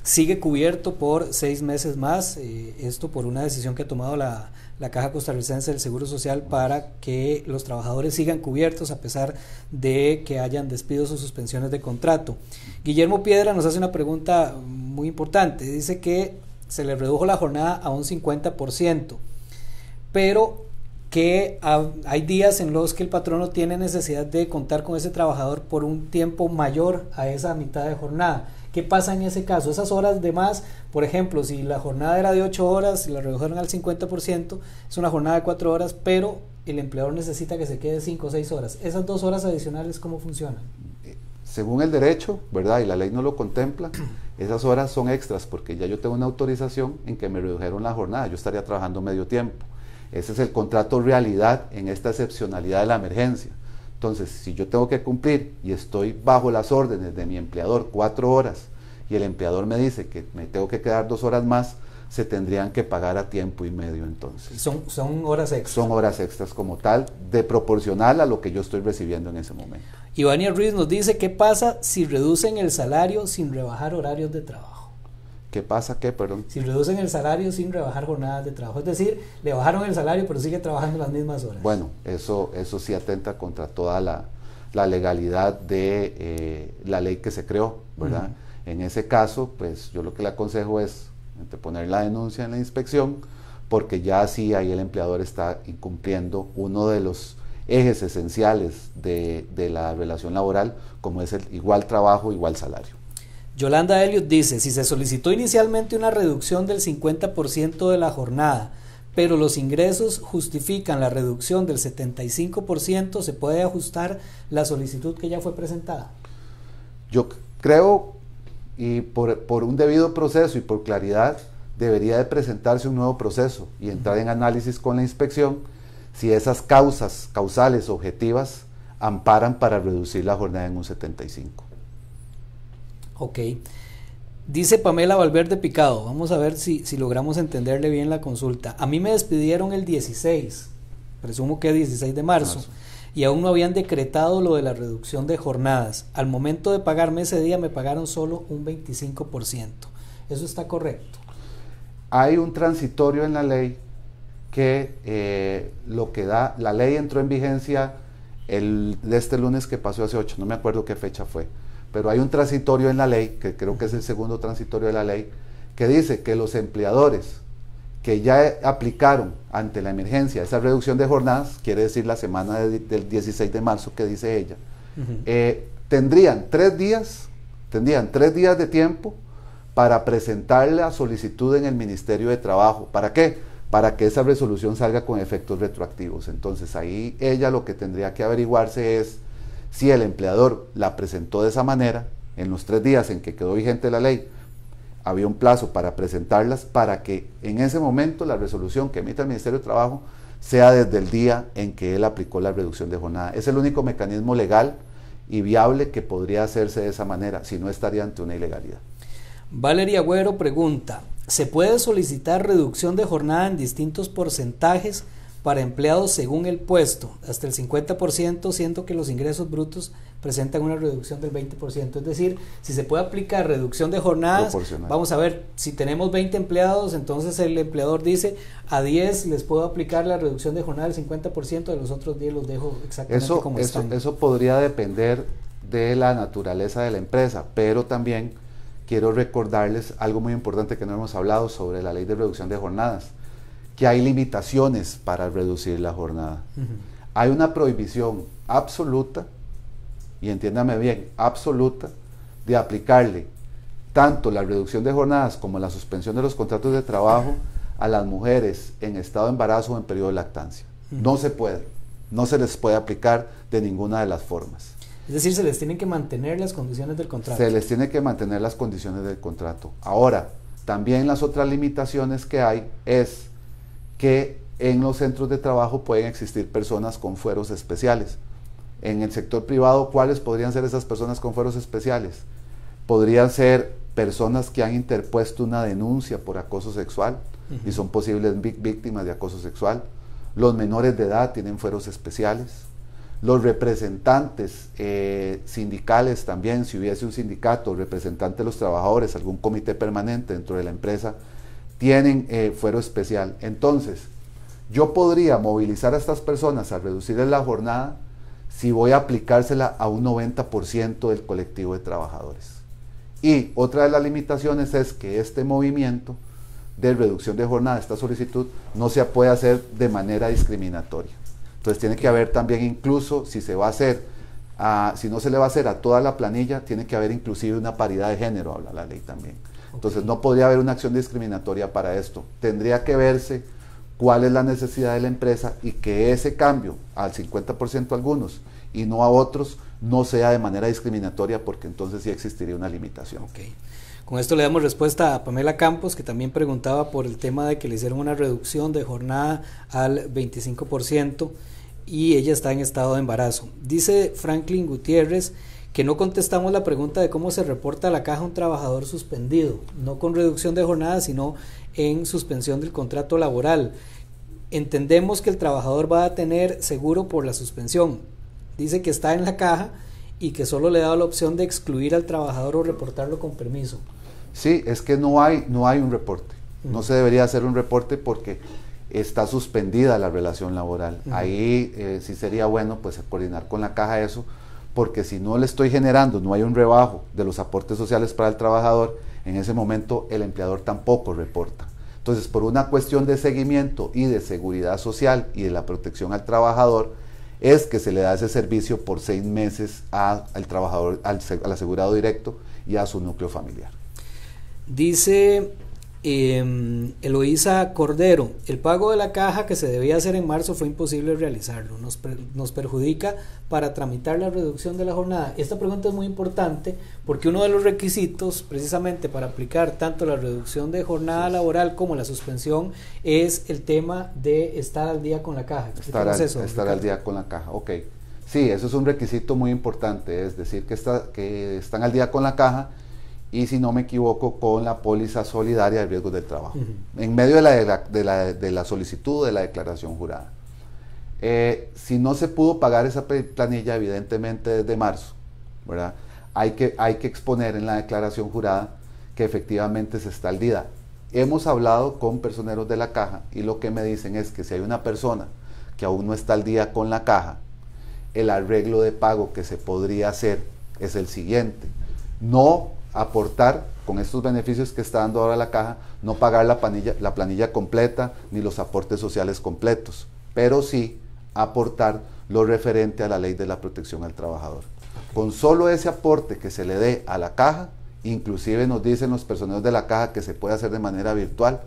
Speaker 1: sigue cubierto por 6 meses más, esto por una decisión que ha tomado la Caja Costarricense del Seguro Social para que los trabajadores sigan cubiertos a pesar de que hayan despidos o suspensiones de contrato. Guillermo Piedra nos hace una pregunta muy importante, dice que se le redujo la jornada a un 50%, pero que hay días en los que el patrono tiene necesidad de contar con ese trabajador por un tiempo mayor a esa mitad de jornada. ¿Qué pasa en ese caso? Esas horas de más, por ejemplo, si la jornada era de 8 horas y la redujeron al 50%, es una jornada de 4 horas, pero el empleador necesita que se quede 5 o 6 horas. ¿Esas 2 horas adicionales cómo funcionan?
Speaker 2: Según el derecho, ¿verdad? Y la ley no lo contempla, esas horas son extras porque ya yo tengo una autorización en que me redujeron la jornada, yo estaría trabajando medio tiempo. Ese es el contrato realidad en esta excepcionalidad de la emergencia. Entonces, si yo tengo que cumplir y estoy bajo las órdenes de mi empleador 4 horas y el empleador me dice que me tengo que quedar 2 horas más, se tendrían que pagar a tiempo y medio entonces.
Speaker 1: Son horas extras.
Speaker 2: Son horas extras como tal, de proporcional a lo que yo estoy recibiendo en ese momento.
Speaker 1: Ivania Ruiz nos dice, ¿qué pasa si reducen el salario sin rebajar horarios de trabajo?
Speaker 2: ¿Qué pasa? ¿Qué? Perdón.
Speaker 1: Si reducen el salario sin rebajar jornadas de trabajo, es decir, le bajaron el salario pero sigue trabajando las mismas horas.
Speaker 2: Bueno, eso sí atenta contra toda la legalidad de la ley que se creó, ¿verdad? En ese caso, pues yo lo que le aconsejo es poner la denuncia en la inspección, porque ya así ahí el empleador está incumpliendo uno de los ejes esenciales de la relación laboral, como es el igual trabajo, igual salario.
Speaker 1: Yolanda Elliot dice, si se solicitó inicialmente una reducción del 50% de la jornada, pero los ingresos justifican la reducción del 75%, ¿se puede ajustar la solicitud que ya fue presentada?
Speaker 2: Yo creo, y por un debido proceso y por claridad, debería de presentarse un nuevo proceso y entrar en análisis con la inspección si esas causas causales objetivas amparan para reducir la jornada en un 75.
Speaker 1: Ok. Dice Pamela Valverde Picado, vamos a ver si logramos entenderle bien la consulta. A mí me despidieron el 16, presumo que 16 de marzo, y aún no habían decretado lo de la reducción de jornadas. Al momento de pagarme ese día me pagaron solo un 25%. ¿Eso está correcto?
Speaker 2: Hay un transitorio en la ley que lo que da, la ley entró en vigencia de este lunes que pasó hace 8, no me acuerdo qué fecha fue, pero hay un transitorio en la ley, que creo que es el segundo transitorio de la ley, que dice que los empleadores que ya aplicaron ante la emergencia esa reducción de jornadas, quiere decir la semana del 16 de marzo que dice ella, tendrían 3 días de tiempo para presentar la solicitud en el Ministerio de Trabajo. ¿Para qué? Para que esa resolución salga con efectos retroactivos. Entonces ahí ella lo que tendría que averiguarse es si el empleador la presentó de esa manera, en los 3 días en que quedó vigente la ley, había un plazo para presentarlas, para que en ese momento la resolución que emita el Ministerio de Trabajo sea desde el día en que él aplicó la reducción de jornada. Es el único mecanismo legal y viable que podría hacerse de esa manera, si no estaría ante una ilegalidad. Valeria
Speaker 1: Agüero pregunta, ¿se puede solicitar reducción de jornada en distintos porcentajes para empleados según el puesto? Hasta el 50%, siendo que los ingresos brutos presentan una reducción del 20%. Es decir, si se puede aplicar reducción de jornadas, vamos a ver, si tenemos 20 empleados, entonces el empleador dice, a 10 les puedo aplicar la reducción de jornada del 50%, de los otros 10 los dejo exactamente como están.
Speaker 2: Eso podría depender de la naturaleza de la empresa, pero también quiero recordarles algo muy importante que no hemos hablado sobre la ley de reducción de jornadas, que hay limitaciones para reducir la jornada. Hay una prohibición absoluta, y entiéndame bien, absoluta, de aplicarle tanto la reducción de jornadas como la suspensión de los contratos de trabajo a las mujeres en estado de embarazo o en periodo de lactancia. No se puede, no se les puede aplicar de ninguna de las formas.
Speaker 1: Es decir, se les tienen que mantener las condiciones del contrato.
Speaker 2: Se les tiene que mantener las condiciones del contrato. Ahora, también las otras limitaciones que hay es que en los centros de trabajo pueden existir personas con fueros especiales. En el sector privado, ¿cuáles podrían ser esas personas con fueros especiales? Podrían ser personas que han interpuesto una denuncia por acoso sexual y son posibles víctimas de acoso sexual. Los menores de edad tienen fueros especiales. Los representantes sindicales también, si hubiese un sindicato, representante de los trabajadores, algún comité permanente dentro de la empresa, tienen fuero especial. Entonces, yo podría movilizar a estas personas a reducirles la jornada si voy a aplicársela a un 90% del colectivo de trabajadores. Y otra de las limitaciones es que este movimiento de reducción de jornada, esta solicitud, no se puede hacer de manera discriminatoria. Entonces tiene que haber también, incluso si se va a hacer, si no se le va a hacer a toda la planilla, tiene que haber inclusive una paridad de género, habla la ley también. Entonces no podría haber una acción discriminatoria para esto. Tendría que verse cuál es la necesidad de la empresa y que ese cambio al 50% a algunos y no a otros no sea de manera discriminatoria, porque entonces sí existiría una limitación.
Speaker 1: Okay. Con esto le damos respuesta a Pamela Campos, que también preguntaba por el tema de que le hicieron una reducción de jornada al 25% y ella está en estado de embarazo. Dice Franklin Gutiérrez que no contestamos la pregunta de cómo se reporta a la caja un trabajador suspendido, no con reducción de jornada, sino en suspensión del contrato laboral. Entendemos que el trabajador va a tener seguro por la suspensión. Dice que está en la caja y que solo le da la opción de excluir al trabajador o reportarlo con permiso.
Speaker 2: Sí, es que no hay un reporte. No se debería hacer un reporte porque está suspendida la relación laboral. Ahí sí sería bueno pues coordinar con la caja eso, porque si no le estoy generando, no hay un rebajo de los aportes sociales para el trabajador, en ese momento el empleador tampoco reporta. Entonces, por una cuestión de seguimiento y de seguridad social y de la protección al trabajador, es que se le da ese servicio por 6 meses al trabajador, al asegurado directo y a su núcleo familiar.
Speaker 1: Dice Eloísa Cordero, el pago de la caja que se debía hacer en marzo fue imposible realizarlo, nos perjudica para tramitar la reducción de la jornada. Esta pregunta es muy importante porque uno de los requisitos precisamente para aplicar tanto la reducción de jornada laboral como la suspensión es el tema de estar al día con la caja.
Speaker 2: Estar al día con la caja, ok. Sí, eso es un requisito muy importante, es decir, que están al día con la caja y, si no me equivoco, con la póliza solidaria de riesgos del trabajo, en medio de la solicitud de la declaración jurada. Si no se pudo pagar esa planilla, evidentemente desde marzo, ¿verdad? Hay que exponer en la declaración jurada que efectivamente se está al día. Hemos hablado con personeros de la caja y lo que me dicen es que si hay una persona que aún no está al día con la caja, el arreglo de pago que se podría hacer es el siguiente: no aportar con estos beneficios que está dando ahora la caja, no pagar la planilla completa ni los aportes sociales completos, pero sí aportar lo referente a la ley de la protección al trabajador. Con solo ese aporte que se le dé a la caja, inclusive nos dicen los personeros de la caja que se puede hacer de manera virtual,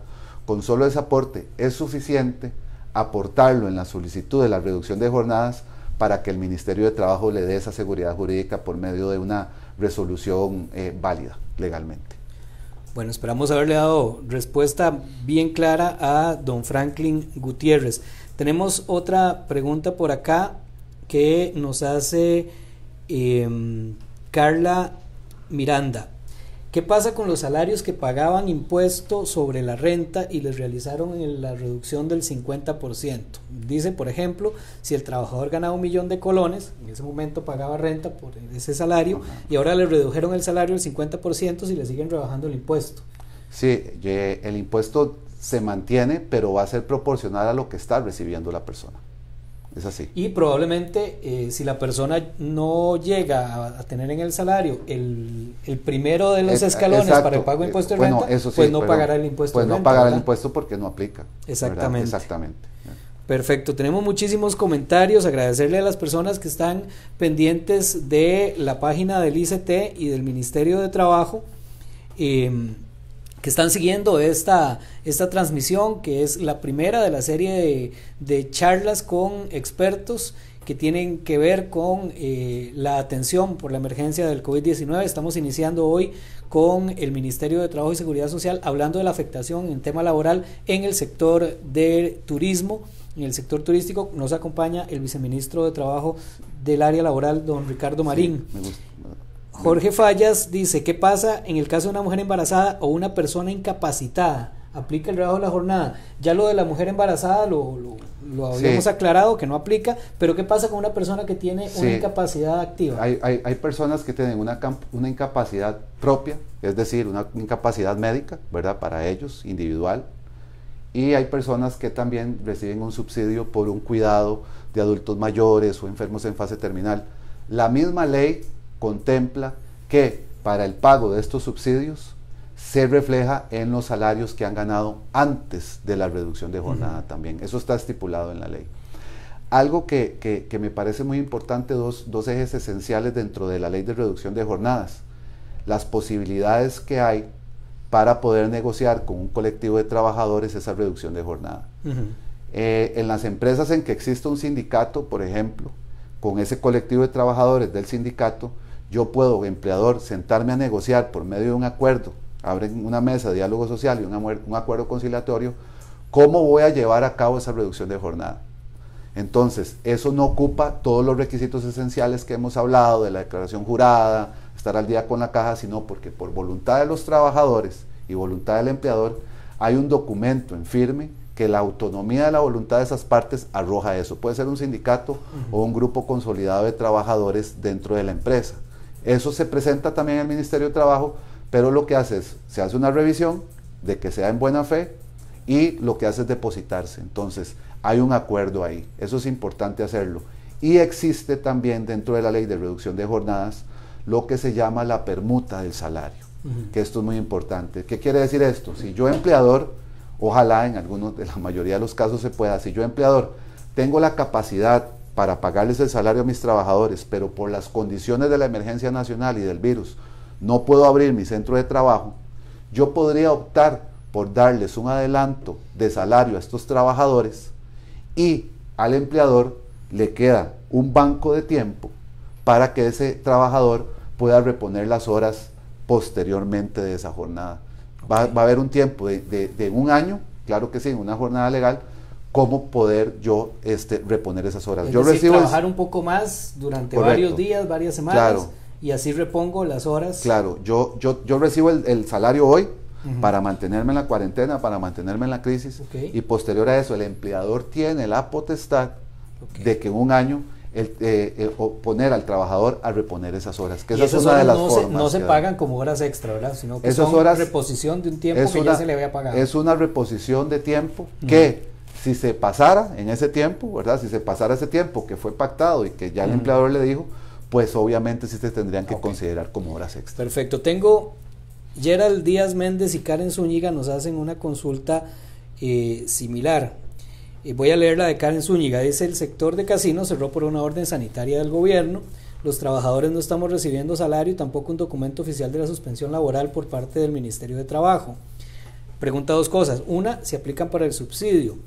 Speaker 2: con solo ese aporte es suficiente aportarlo en la solicitud de la reducción de jornadas para que el Ministerio de Trabajo le dé esa seguridad jurídica por medio de una resolución válida legalmente.
Speaker 1: Bueno, esperamos haberle dado respuesta bien clara a don Franklin Gutiérrez. Tenemos otra pregunta por acá que nos hace Carla Miranda. ¿Qué pasa con los salarios que pagaban impuesto sobre la renta y les realizaron la reducción del 50%? Dice, por ejemplo, si el trabajador ganaba 1 millón de colones, en ese momento pagaba renta por ese salario, y ahora le redujeron el salario el 50% si le siguen rebajando el impuesto.
Speaker 2: Sí, el impuesto se mantiene, pero va a ser proporcional a lo que está recibiendo la persona. Es así.
Speaker 1: Y probablemente si la persona no llega a tener en el salario el primero de los escalones, exacto, para el pago de impuesto de renta, sí, pues no pagará el impuesto de renta.
Speaker 2: Pues no pagará el impuesto porque no aplica.
Speaker 1: Exactamente.
Speaker 2: Exactamente.
Speaker 1: Perfecto, tenemos muchísimos comentarios. Agradecerle a las personas que están pendientes de la página del ICT y del Ministerio de Trabajo, que están siguiendo esta transmisión, que es la primera de la serie de charlas con expertos que tienen que ver con la atención por la emergencia del COVID-19. Estamos iniciando hoy con el Ministerio de Trabajo y Seguridad Social, hablando de la afectación en tema laboral en el sector del turismo. En el sector turístico nos acompaña el viceministro de Trabajo del área laboral, don Ricardo Marín. Sí, me gusta. Jorge Fallas dice, ¿qué pasa en el caso de una mujer embarazada o una persona incapacitada? ¿Aplica el rebajo de la jornada? Ya lo de la mujer embarazada lo habíamos aclarado que no aplica, pero ¿qué pasa con una persona que tiene una incapacidad activa?
Speaker 2: Hay personas que tienen una incapacidad propia, es decir, una incapacidad médica, ¿verdad?, para ellos, individual, y hay personas que también reciben un subsidio por un cuidado de adultos mayores o enfermos en fase terminal. La misma ley contempla que para el pago de estos subsidios se refleja en los salarios que han ganado antes de la reducción de jornada también. Eso está estipulado en la ley. Algo que me parece muy importante, dos ejes esenciales dentro de la ley de reducción de jornadas: las posibilidades que hay para poder negociar con un colectivo de trabajadores esa reducción de jornada. En las empresas en que existe un sindicato, por ejemplo, con ese colectivo de trabajadores del sindicato, yo puedo, empleador, sentarme a negociar por medio de un acuerdo, abren una mesa de diálogo social y un acuerdo conciliatorio, cómo voy a llevar a cabo esa reducción de jornada. Entonces, eso no ocupa todos los requisitos esenciales que hemos hablado, de la declaración jurada, estar al día con la caja, sino porque por voluntad de los trabajadores y voluntad del empleador, hay un documento en firme que la autonomía de la voluntad de esas partes arroja eso. Puede ser un sindicato o un grupo consolidado de trabajadores dentro de la empresa. Eso se presenta también al Ministerio de Trabajo, pero lo que hace es, se hace una revisión de que sea en buena fe y lo que hace es depositarse. Entonces, hay un acuerdo ahí. Eso es importante hacerlo. Y existe también dentro de la ley de reducción de jornadas lo que se llama la permuta del salario, que esto es muy importante. ¿Qué quiere decir esto? Si yo empleador, ojalá en algunos de la mayoría de los casos se pueda, si yo empleador tengo la capacidad para pagarles el salario a mis trabajadores, pero por las condiciones de la emergencia nacional y del virus no puedo abrir mi centro de trabajo, yo podría optar por darles un adelanto de salario a estos trabajadores y al empleador le queda un banco de tiempo para que ese trabajador pueda reponer las horas posteriormente de esa jornada. Va a haber un tiempo de un año, claro que sí, en una jornada legal, cómo poder yo reponer esas horas.
Speaker 1: Es
Speaker 2: yo
Speaker 1: decir,
Speaker 2: recibo
Speaker 1: trabajar un poco más durante
Speaker 2: correcto,
Speaker 1: varios días, varias semanas,
Speaker 2: claro,
Speaker 1: y así repongo las horas.
Speaker 2: Claro, yo recibo el salario hoy para mantenerme en la cuarentena, para mantenerme en la crisis, y posterior a eso el empleador tiene la potestad de que en un año poner al trabajador a reponer esas horas, que esa es una de las formas.
Speaker 1: No se pagan como horas extra, ¿verdad? Sino que
Speaker 2: esas
Speaker 1: son
Speaker 2: horas,
Speaker 1: reposición de un tiempo que ya se le había pagado.
Speaker 2: Es una reposición de tiempo que si se pasara en ese tiempo, ¿verdad? Si se pasara ese tiempo que fue pactado y que ya el empleador le dijo, pues obviamente sí se tendrían que considerar como horas extra.
Speaker 1: Perfecto. Tengo Gerald Díaz Méndez y Karen Zúñiga nos hacen una consulta similar. Voy a leer la de Karen Zúñiga. Dice: el sector de casinos cerró por una orden sanitaria del gobierno. Los trabajadores no estamos recibiendo salario y tampoco un documento oficial de la suspensión laboral por parte del Ministerio de Trabajo. Pregunta dos cosas. Una, si aplican para el subsidio.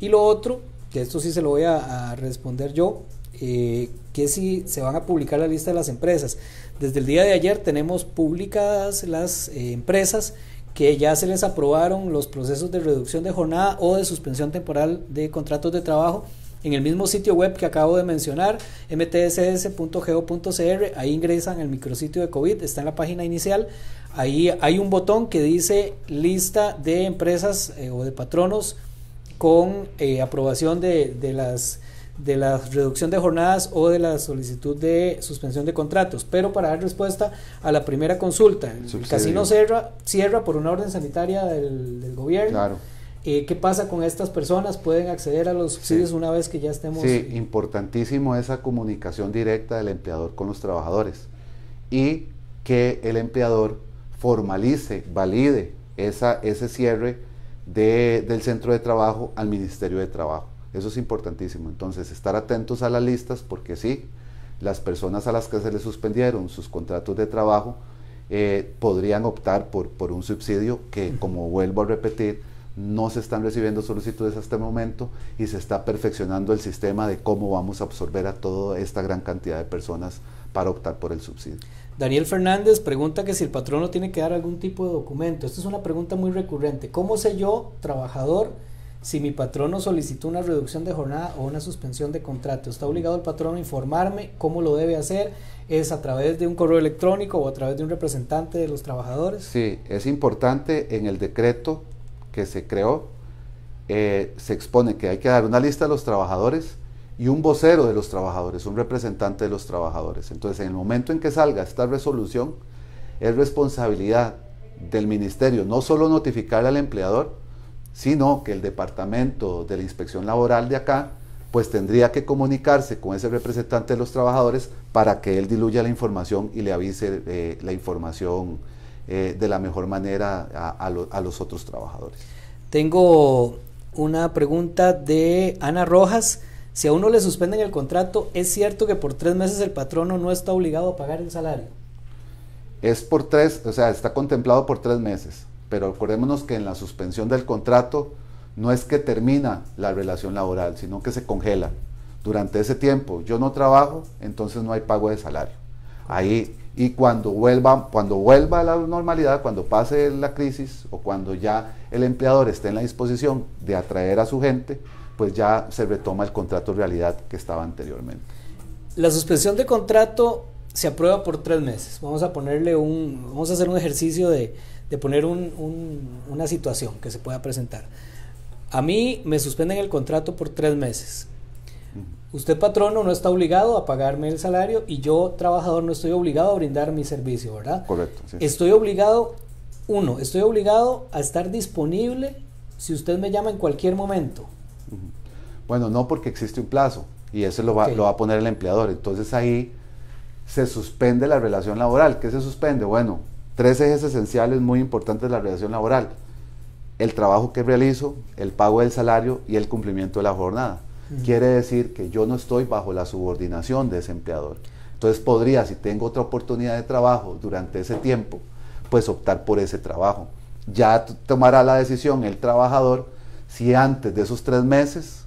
Speaker 1: Y lo otro, que esto sí se lo voy a responder yo, que si se van a publicar la lista de las empresas. Desde el día de ayer tenemos publicadas las empresas que ya se les aprobaron los procesos de reducción de jornada o de suspensión temporal de contratos de trabajo en el mismo sitio web que acabo de mencionar, mtss.go.cr. Ahí ingresan el micrositio de COVID, está en la página inicial. Ahí hay un botón que dice lista de empresas o de patronos con aprobación de la reducción de jornadas o de la solicitud de suspensión de contratos. Pero para dar respuesta a la primera consulta, el casino cierra por una orden sanitaria del gobierno.
Speaker 2: Claro.
Speaker 1: ¿Qué pasa con estas personas? ¿Pueden acceder a los subsidios una vez que ya estemos...?
Speaker 2: Sí, importantísimo esa comunicación directa del empleador con los trabajadores y que el empleador formalice, valide ese cierre del centro de trabajo al Ministerio de Trabajo. Eso es importantísimo. Entonces, estar atentos a las listas, porque sí, las personas a las que se les suspendieron sus contratos de trabajo podrían optar por un subsidio que, como vuelvo a repetir, no se están recibiendo solicitudes hasta el momento y se está perfeccionando el sistema de cómo vamos a absorber a toda esta gran cantidad de personas para optar por el subsidio.
Speaker 1: Daniel Fernández pregunta que si el patrono tiene que dar algún tipo de documento. Esta es una pregunta muy recurrente. ¿Cómo sé yo, trabajador, si mi patrono solicitó una reducción de jornada o una suspensión de contrato? ¿Está obligado el patrono a informarme cómo lo debe hacer? ¿Es a través de un correo electrónico o a través de un representante de los trabajadores?
Speaker 2: Sí, es importante. En el decreto que se creó, se expone que hay que dar una lista de los trabajadores y un vocero de los trabajadores, un representante de los trabajadores. Entonces, en el momento en que salga esta resolución, es responsabilidad del ministerio no solo notificar al empleador, sino que el departamento de la inspección laboral de acá, pues tendría que comunicarse con ese representante de los trabajadores para que él diluya la información y le avise la información de la mejor manera a los otros trabajadores.
Speaker 1: Tengo una pregunta de Ana Rojas. Si a uno le suspenden el contrato, ¿es cierto que por 3 meses el patrono no está obligado a pagar el salario?
Speaker 2: Es por 3, o sea, está contemplado por 3 meses, pero acordémonos que en la suspensión del contrato no es que termina la relación laboral, sino que se congela. Durante ese tiempo yo no trabajo, entonces no hay pago de salario. Ahí, y cuando vuelva a la normalidad, cuando pase la crisis o cuando ya el empleador esté en la disposición de atraer a su gente, pues ya se retoma el contrato de realidad que estaba anteriormente.
Speaker 1: La suspensión de contrato se aprueba por 3 meses. Vamos a hacer un ejercicio de poner una situación que se pueda presentar. A mí me suspenden el contrato por 3 meses. Usted, patrono, no está obligado a pagarme el salario y yo, trabajador, no estoy obligado a brindar mi servicio, ¿verdad?
Speaker 2: Correcto. Sí.
Speaker 1: Estoy obligado a estar disponible si usted me llama en cualquier momento.
Speaker 2: Bueno, no, porque existe un plazo y ese lo va a poner el empleador. Entonces ahí se suspende la relación laboral. ¿Qué se suspende? Bueno, 3 ejes esenciales muy importantes de la relación laboral: el trabajo que realizo, el pago del salario y el cumplimiento de la jornada. Quiere decir que yo no estoy bajo la subordinación de ese empleador. Entonces podría, si tengo otra oportunidad de trabajo durante ese tiempo, pues optar por ese trabajo. ya tomará la decisión el trabajador si antes de esos 3 meses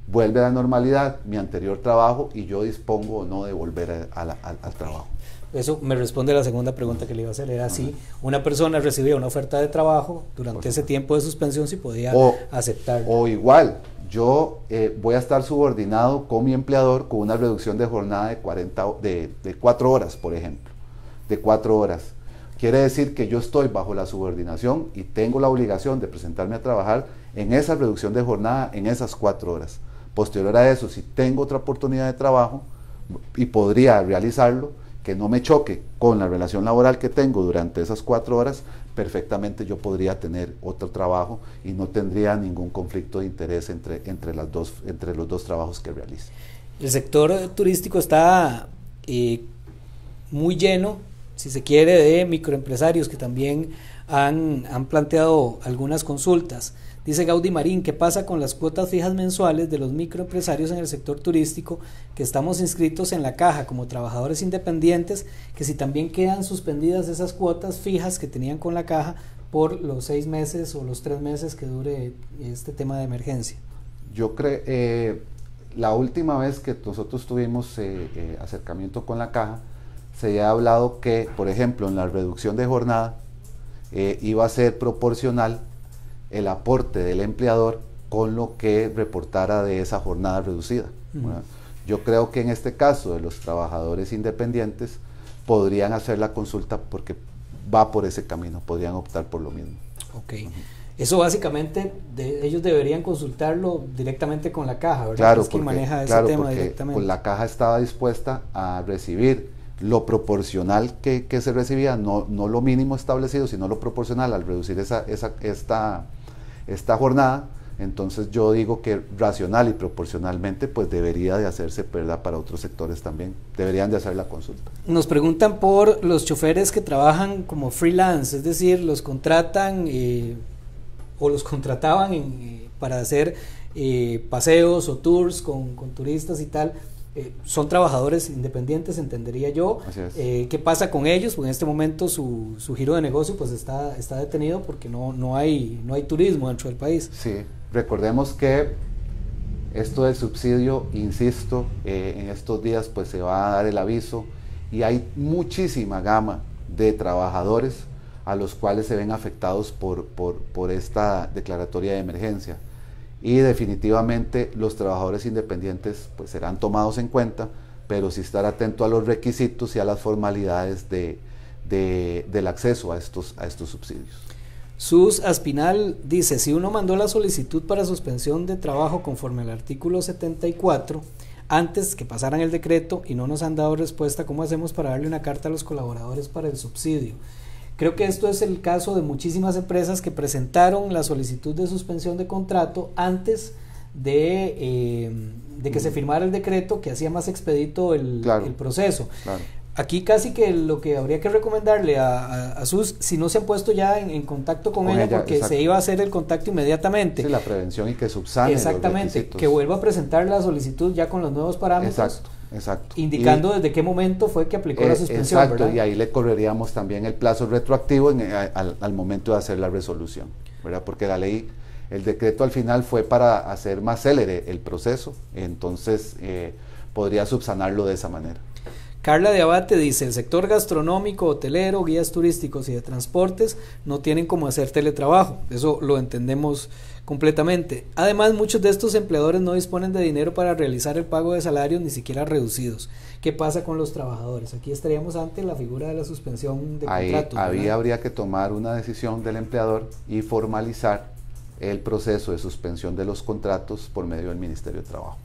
Speaker 2: vuelve a la normalidad mi anterior trabajo y yo dispongo o no de volver al trabajo.
Speaker 1: Eso me responde a la segunda pregunta que le iba a hacer, era si una persona recibía una oferta de trabajo durante ese tiempo de suspensión, si podía aceptarlo.
Speaker 2: O igual, yo voy a estar subordinado con mi empleador con una reducción de jornada de 4 horas, por ejemplo, de 4 horas. Quiere decir que yo estoy bajo la subordinación y tengo la obligación de presentarme a trabajar en esa reducción de jornada en esas 4 horas. Posterior a eso, si tengo otra oportunidad de trabajo y podría realizarlo, que no me choque con la relación laboral que tengo durante esas 4 horas, perfectamente yo podría tener otro trabajo y no tendría ningún conflicto de interés entre los dos trabajos que realice.
Speaker 1: El sector turístico está muy lleno, si se quiere, de microempresarios que también han planteado algunas consultas. Dice Gaudí Marín, ¿qué pasa con las cuotas fijas mensuales de los microempresarios en el sector turístico que estamos inscritos en la caja como trabajadores independientes, que si también quedan suspendidas esas cuotas fijas que tenían con la caja por los 6 meses o los 3 meses que dure este tema de emergencia?
Speaker 2: Yo creo, la última vez que nosotros tuvimos acercamiento con la caja, se había hablado que, por ejemplo, en la reducción de jornada iba a ser proporcional el aporte del empleador con lo que reportara de esa jornada reducida. Yo creo que en este caso de los trabajadores independientes podrían hacer la consulta porque va por ese camino, podrían optar por lo mismo.
Speaker 1: Ok. Eso básicamente ellos deberían consultarlo directamente con la caja, ¿verdad?
Speaker 2: Claro,
Speaker 1: es quien maneja ese tema directamente.
Speaker 2: Pues la caja estaba dispuesta a recibir lo proporcional que se recibía, no lo mínimo establecido, sino lo proporcional al reducir esta jornada. Entonces yo digo que racional y proporcionalmente pues debería de hacerse, ¿verdad? Para otros sectores también, deberían de hacer la consulta.
Speaker 1: Nos preguntan por los choferes que trabajan como freelance, es decir, los contratan o los contrataban para hacer paseos o tours con turistas y tal. Son trabajadores independientes, entendería yo. ¿Qué pasa con ellos? Pues en este momento su giro de negocio pues está detenido porque no hay turismo dentro del país.
Speaker 2: Sí, recordemos que esto del subsidio, insisto, en estos días pues se va a dar el aviso y hay muchísima gama de trabajadores a los cuales se ven afectados por esta declaratoria de emergencia. Y definitivamente los trabajadores independientes pues serán tomados en cuenta, pero sí estar atento a los requisitos y a las formalidades del acceso a estos subsidios.
Speaker 1: Sus Aspinal dice, si uno mandó la solicitud para suspensión de trabajo conforme al artículo 74, antes que pasaran el decreto y no nos han dado respuesta, ¿cómo hacemos para darle una carta a los colaboradores para el subsidio? Creo que esto es el caso de muchísimas empresas que presentaron la solicitud de suspensión de contrato antes de que se firmara el decreto que hacía más expedito el proceso. Claro. Aquí casi que lo que habría que recomendarle a sus, si no se han puesto ya en contacto con ella, porque exacto, se iba a hacer el contacto inmediatamente.
Speaker 2: Sí, la prevención y que subsane.
Speaker 1: Exactamente, que vuelva a presentar la solicitud ya con los nuevos parámetros.
Speaker 2: Exacto.
Speaker 1: Indicando desde qué momento fue que aplicó la suspensión.
Speaker 2: Exacto,
Speaker 1: ¿verdad?
Speaker 2: Y ahí le correríamos también el plazo retroactivo al momento de hacer la resolución, ¿verdad? Porque la ley, el decreto al final fue para hacer más célere el proceso, entonces podría subsanarlo de esa manera.
Speaker 1: Carla de Abate dice, el sector gastronómico, hotelero, guías turísticos y de transportes no tienen cómo hacer teletrabajo, eso lo entendemos completamente. Además, muchos de estos empleadores no disponen de dinero para realizar el pago de salarios ni siquiera reducidos. ¿Qué pasa con los trabajadores? Aquí estaríamos ante la figura de la suspensión de contratos.
Speaker 2: Ahí habría que tomar una decisión del empleador y formalizar el proceso de suspensión de los contratos por medio del Ministerio de Trabajo.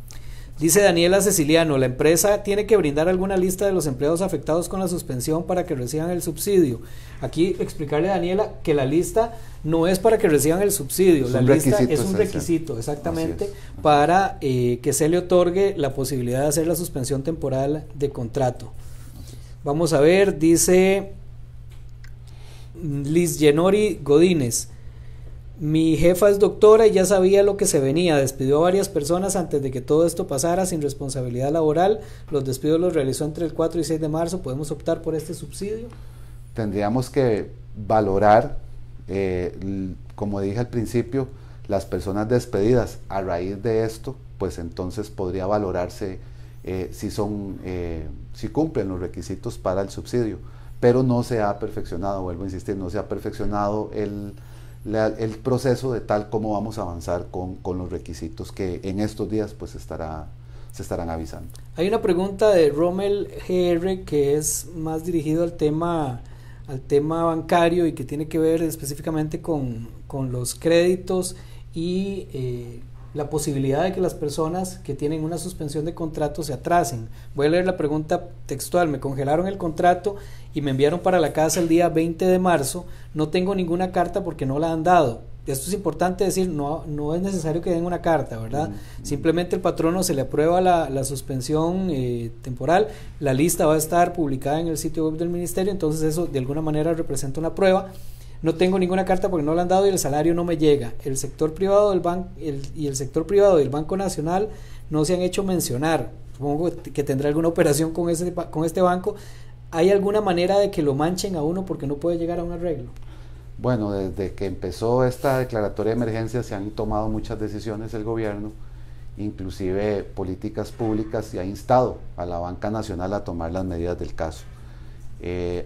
Speaker 1: Dice Daniela Ceciliano, la empresa tiene que brindar alguna lista de los empleados afectados con la suspensión para que reciban el subsidio. Aquí explicarle a Daniela que la lista no es para que reciban el subsidio, la lista es un requisito exactamente para que se le otorgue la posibilidad de hacer la suspensión temporal de contrato. Vamos a ver, dice Liz Yenori Godínez. Mi jefa es doctora y ya sabía lo que se venía, despidió a varias personas antes de que todo esto pasara sin responsabilidad laboral, los despidos los realizó entre el 4 y 6 de marzo, ¿podemos optar por este subsidio?
Speaker 2: Tendríamos que valorar Como dije al principio, las personas despedidas a raíz de esto, pues entonces podría valorarse si cumplen los requisitos para el subsidio, pero no se ha perfeccionado, vuelvo a insistir, no se ha perfeccionado el proceso de tal como vamos a avanzar con los requisitos que en estos días pues se estarán avisando.
Speaker 1: Hay una pregunta de Rommel GR que es más dirigido al tema bancario y que tiene que ver específicamente con los créditos y la posibilidad de que las personas que tienen una suspensión de contrato se atrasen. Voy a leer la pregunta textual. Me congelaron el contrato y me enviaron para la casa el día 20 de marzo. No tengo ninguna carta porque no la han dado. Esto es importante decir, no es necesario que den una carta, ¿verdad? Simplemente el patrono se le aprueba la suspensión temporal, la lista va a estar publicada en el sitio web del ministerio, entonces eso de alguna manera representa una prueba. No tengo ninguna carta porque no la han dado y el salario no me llega. El sector privado del banco y el sector privado del Banco Nacional no se han hecho mencionar. Supongo que tendrá alguna operación con este banco. ¿Hay alguna manera de que lo manchen a uno porque no puede llegar a un arreglo?
Speaker 2: Bueno, desde que empezó esta declaratoria de emergencia se han tomado muchas decisiones el gobierno, inclusive políticas públicas, y ha instado a la banca nacional a tomar las medidas del caso.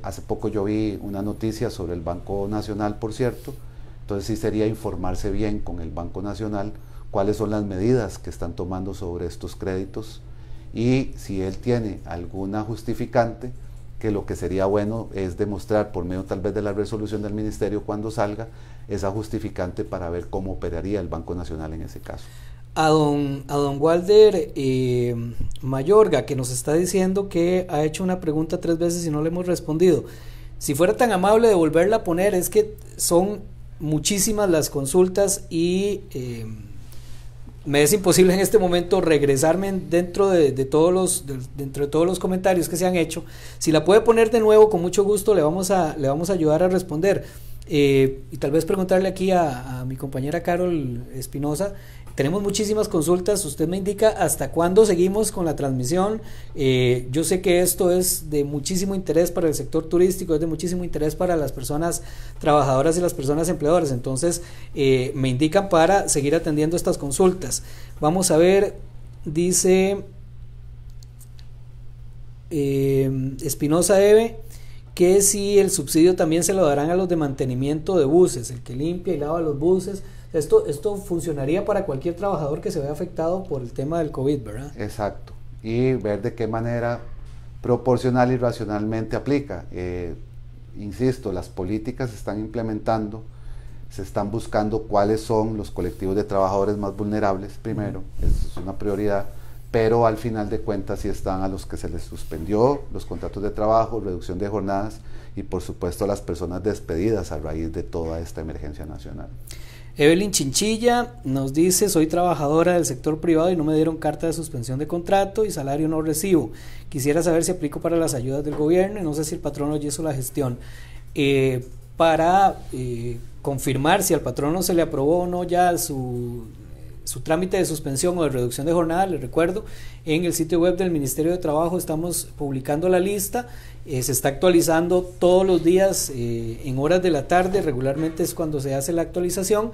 Speaker 2: Hace poco yo vi una noticia sobre el Banco Nacional, por cierto, entonces sí sería informarse bien con el Banco Nacional cuáles son las medidas que están tomando sobre estos créditos y si él tiene alguna justificante, que lo que sería bueno es demostrar por medio tal vez de la resolución del ministerio cuando salga esa justificante para ver cómo operaría el Banco Nacional en ese caso.
Speaker 1: A don Walder Mayorga, que nos está diciendo que ha hecho una pregunta 3 veces y no le hemos respondido. Si fuera tan amable de volverla a poner, es que son muchísimas las consultas y me es imposible en este momento regresarme dentro de todos los comentarios que se han hecho. Si la puede poner de nuevo, con mucho gusto le vamos a ayudar a responder. Y tal vez preguntarle aquí a mi compañera Carol Espinosa. Tenemos muchísimas consultas, usted me indica hasta cuándo seguimos con la transmisión. Yo sé que esto es de muchísimo interés para el sector turístico, es de muchísimo interés para las personas trabajadoras y las personas empleadoras, entonces me indican para seguir atendiendo estas consultas. Vamos a ver, dice Espinosa Eve, que si el subsidio también se lo darán a los de mantenimiento de buses, el que limpia y lava los buses. Esto funcionaría para cualquier trabajador que se vea afectado por el tema del COVID, ¿verdad?
Speaker 2: Exacto, y ver de qué manera proporcional y racionalmente aplica. Insisto, las políticas se están implementando, se están buscando cuáles son los colectivos de trabajadores más vulnerables primero, eso es una prioridad, pero al final de cuentas sí están a los que se les suspendió los contratos de trabajo, reducción de jornadas y por supuesto a las personas despedidas a raíz de toda esta emergencia nacional.
Speaker 1: Evelyn Chinchilla nos dice: soy trabajadora del sector privado y no me dieron carta de suspensión de contrato y salario no recibo. Quisiera saber si aplico para las ayudas del gobierno y no sé si el patrono ya hizo la gestión. Para confirmar si al patrono se le aprobó o no ya su trámite de suspensión o de reducción de jornada, les recuerdo, en el sitio web del Ministerio de Trabajo estamos publicando la lista, se está actualizando todos los días en horas de la tarde, regularmente es cuando se hace la actualización.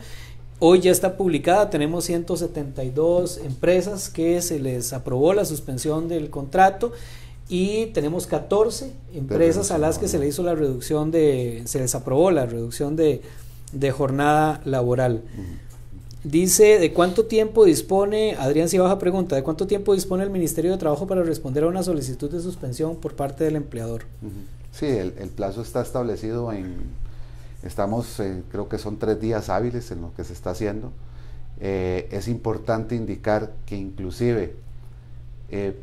Speaker 1: Hoy ya está publicada, tenemos 172 empresas que se les aprobó la suspensión del contrato y tenemos 14 empresas a las que se les hizo se les aprobó la reducción de jornada laboral. Dice: ¿de cuánto tiempo dispone, Adrián Cibaja pregunta, ¿de cuánto tiempo dispone el Ministerio de Trabajo para responder a una solicitud de suspensión por parte del empleador?
Speaker 2: Sí, el plazo está establecido creo que son 3 días hábiles en lo que se está haciendo. Es importante indicar que inclusive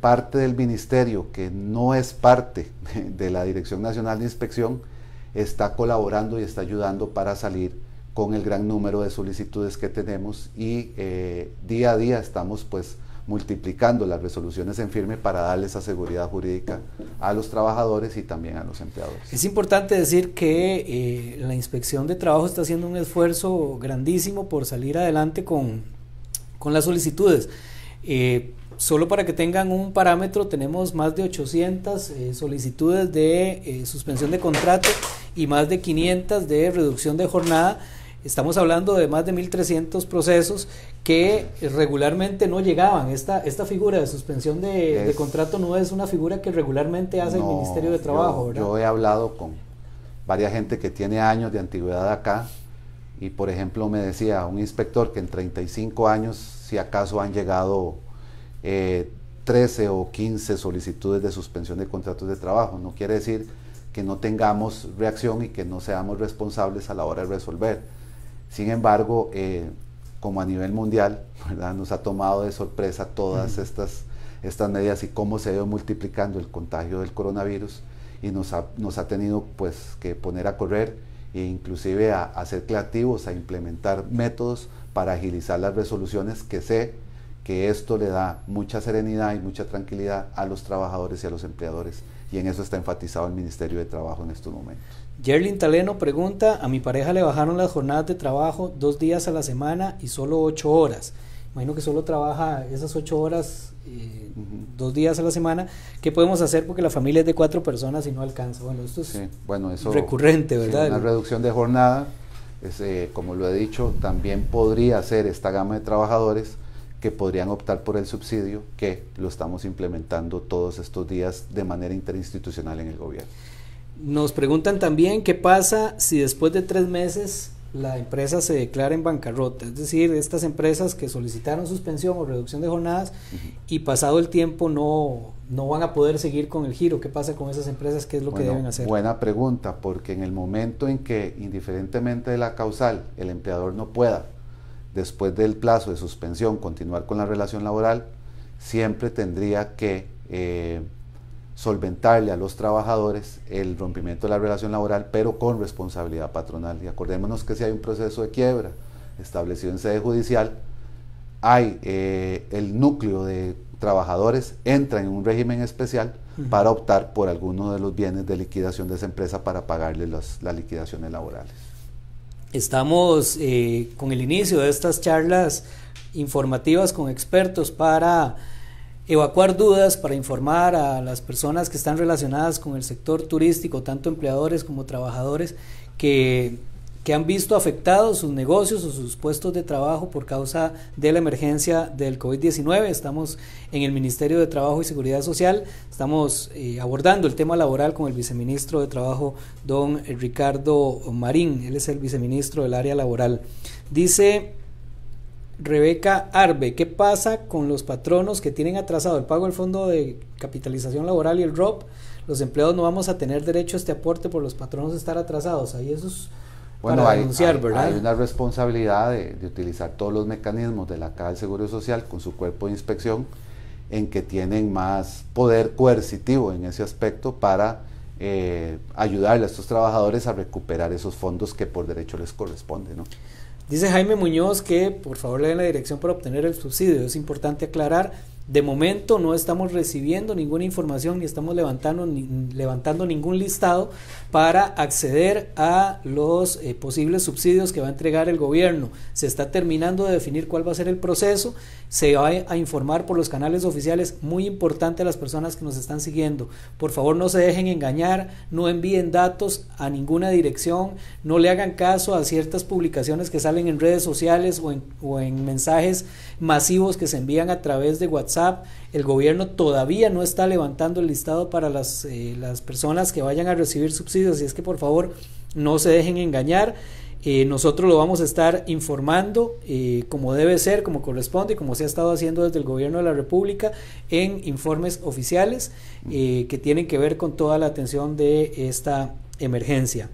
Speaker 2: parte del ministerio que no es parte de la Dirección Nacional de Inspección está colaborando y está ayudando para salir con el gran número de solicitudes que tenemos y día a día estamos pues multiplicando las resoluciones en firme para darle esa seguridad jurídica a los trabajadores y también a los empleadores. Es
Speaker 1: importante decir que la Inspección de Trabajo está haciendo un esfuerzo grandísimo por salir adelante con las solicitudes. Solo para que tengan un parámetro, tenemos más de 800 solicitudes de suspensión de contrato y más de 500 de reducción de jornada. Estamos hablando de más de 1.300 procesos que regularmente no llegaban. Esta figura de suspensión de contrato no es una figura que regularmente hace el Ministerio de Trabajo, ¿verdad?
Speaker 2: Yo he hablado con varias gente que tiene años de antigüedad acá y, por ejemplo, me decía un inspector que en 35 años, si acaso han llegado 13 o 15 solicitudes de suspensión de contratos de trabajo. No quiere decir que no tengamos reacción y que no seamos responsables a la hora de resolver. Sin embargo, como a nivel mundial, ¿verdad?, nos ha tomado de sorpresa todas estas medidas y cómo se ha ido multiplicando el contagio del coronavirus, y nos ha tenido pues que poner a correr e inclusive a ser creativos, a implementar métodos para agilizar las resoluciones, que sé que esto le da mucha serenidad y mucha tranquilidad a los trabajadores y a los empleadores, y en eso está enfatizado el Ministerio de Trabajo en estos momentos.
Speaker 1: Yerlin Taleno pregunta: a mi pareja le bajaron las jornadas de trabajo 2 días a la semana y solo 8 horas. Imagino que solo trabaja esas 8 horas 2 días a la semana. ¿Qué podemos hacer? Porque la familia es de 4 personas y no alcanza. Bueno, esto es eso, recurrente, ¿verdad?
Speaker 2: Sí, una reducción de jornada, como lo he dicho, también podría ser esta gama de trabajadores que podrían optar por el subsidio, que lo estamos implementando todos estos días de manera interinstitucional en el gobierno.
Speaker 1: Nos preguntan también qué pasa si después de 3 meses la empresa se declara en bancarrota, es decir, estas empresas que solicitaron suspensión o reducción de jornadas y pasado el tiempo no van a poder seguir con el giro. ¿Qué pasa con esas empresas? ¿Qué es lo que deben hacer?
Speaker 2: Buena pregunta, porque en el momento en que, indiferentemente de la causal, el empleador no pueda, después del plazo de suspensión, continuar con la relación laboral, siempre tendría que solventarle a los trabajadores el rompimiento de la relación laboral, pero con responsabilidad patronal. Y acordémonos que si hay un proceso de quiebra establecido en sede judicial, hay el núcleo de trabajadores entra en un régimen especial para optar por alguno de los bienes de liquidación de esa empresa para pagarle las liquidaciones laborales.
Speaker 1: Estamos con el inicio de estas charlas informativas con expertos para evacuar dudas, para informar a las personas que están relacionadas con el sector turístico, tanto empleadores como trabajadores, que han visto afectados sus negocios o sus puestos de trabajo por causa de la emergencia del COVID-19. Estamos en el Ministerio de Trabajo y Seguridad Social, estamos abordando el tema laboral con el viceministro de Trabajo, don Ricardo Marín. Él es el viceministro del área laboral. Dice Rebeca Arbe: ¿qué pasa con los patronos que tienen atrasado el pago del Fondo de Capitalización Laboral y el ROP? Los empleados no vamos a tener derecho a este aporte por los patronos estar atrasados. Ahí eso es para denunciar, ¿verdad?
Speaker 2: Hay una responsabilidad de utilizar todos los mecanismos de la Caja del Seguro Social con su cuerpo de inspección, en que tienen más poder coercitivo en ese aspecto para ayudarle a estos trabajadores a recuperar esos fondos que por derecho les corresponde, ¿no?
Speaker 1: Dice Jaime Muñoz que por favor le den la dirección para obtener el subsidio. Es importante aclarar, de momento no estamos recibiendo ninguna información ni estamos levantando ningún listado para acceder a los posibles subsidios que va a entregar el gobierno. Se está terminando de definir cuál va a ser el proceso, se va a informar por los canales oficiales. Muy importante a las personas que nos están siguiendo, por favor no se dejen engañar, no envíen datos a ninguna dirección, no le hagan caso a ciertas publicaciones que salen en redes sociales o en mensajes masivos que se envían a través de WhatsApp. El gobierno todavía no está levantando el listado para las personas que vayan a recibir subsidios, y es que por favor no se dejen engañar. Nosotros lo vamos a estar informando como debe ser, como corresponde y como se ha estado haciendo desde el gobierno de la República en informes oficiales que tienen que ver con toda la atención de esta emergencia.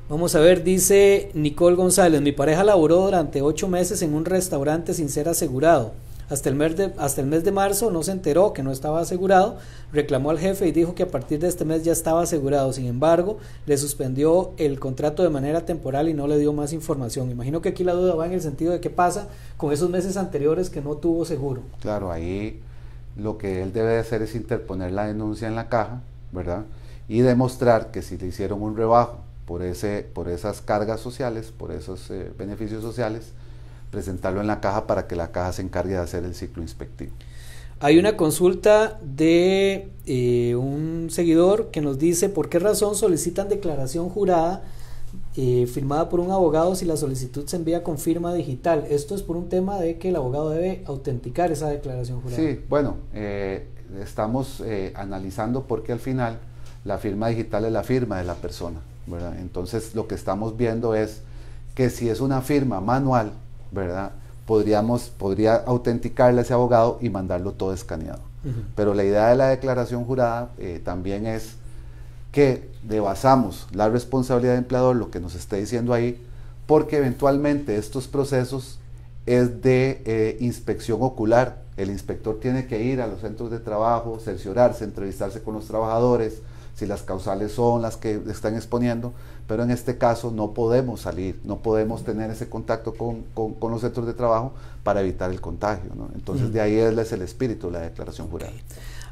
Speaker 1: Vamos a ver, dice Nicole González: mi pareja laboró durante 8 meses en un restaurante sin ser asegurado. Hasta el mes de marzo no se enteró que no estaba asegurado, reclamó al jefe y dijo que a partir de este mes ya estaba asegurado. Sin embargo, le suspendió el contrato de manera temporal y no le dio más información. Imagino que aquí la duda va en el sentido de qué pasa con esos meses anteriores que no tuvo seguro.
Speaker 2: Claro, ahí lo que él debe de hacer es interponer la denuncia en la caja, ¿verdad? Y demostrar que si le hicieron un rebajo por esas cargas sociales, por esos beneficios sociales, presentarlo en la caja para que la caja se encargue de hacer el ciclo inspectivo.
Speaker 1: Hay una consulta de un un seguidor que nos dice por qué razón solicitan declaración jurada firmada por un abogado si la solicitud se envía con firma digital. Esto es por un tema de que el abogado debe autenticar esa declaración jurada.
Speaker 2: Sí, bueno, estamos analizando porque al final la firma digital es la firma de la persona, ¿verdad? Entonces lo que estamos viendo es que si es una firma manual, ¿verdad?, podría autenticarle a ese abogado y mandarlo todo escaneado. Pero la idea de la declaración jurada también es que debasamos la responsabilidad del empleador, lo que nos esté diciendo ahí, porque eventualmente estos procesos es de inspección ocular. El inspector tiene que ir a los centros de trabajo, cerciorarse, entrevistarse con los trabajadores, si las causales son las que están exponiendo, pero en este caso no podemos salir, no podemos tener ese contacto con los centros de trabajo para evitar el contagio, ¿no? Entonces de ahí es el espíritu de la declaración jurada.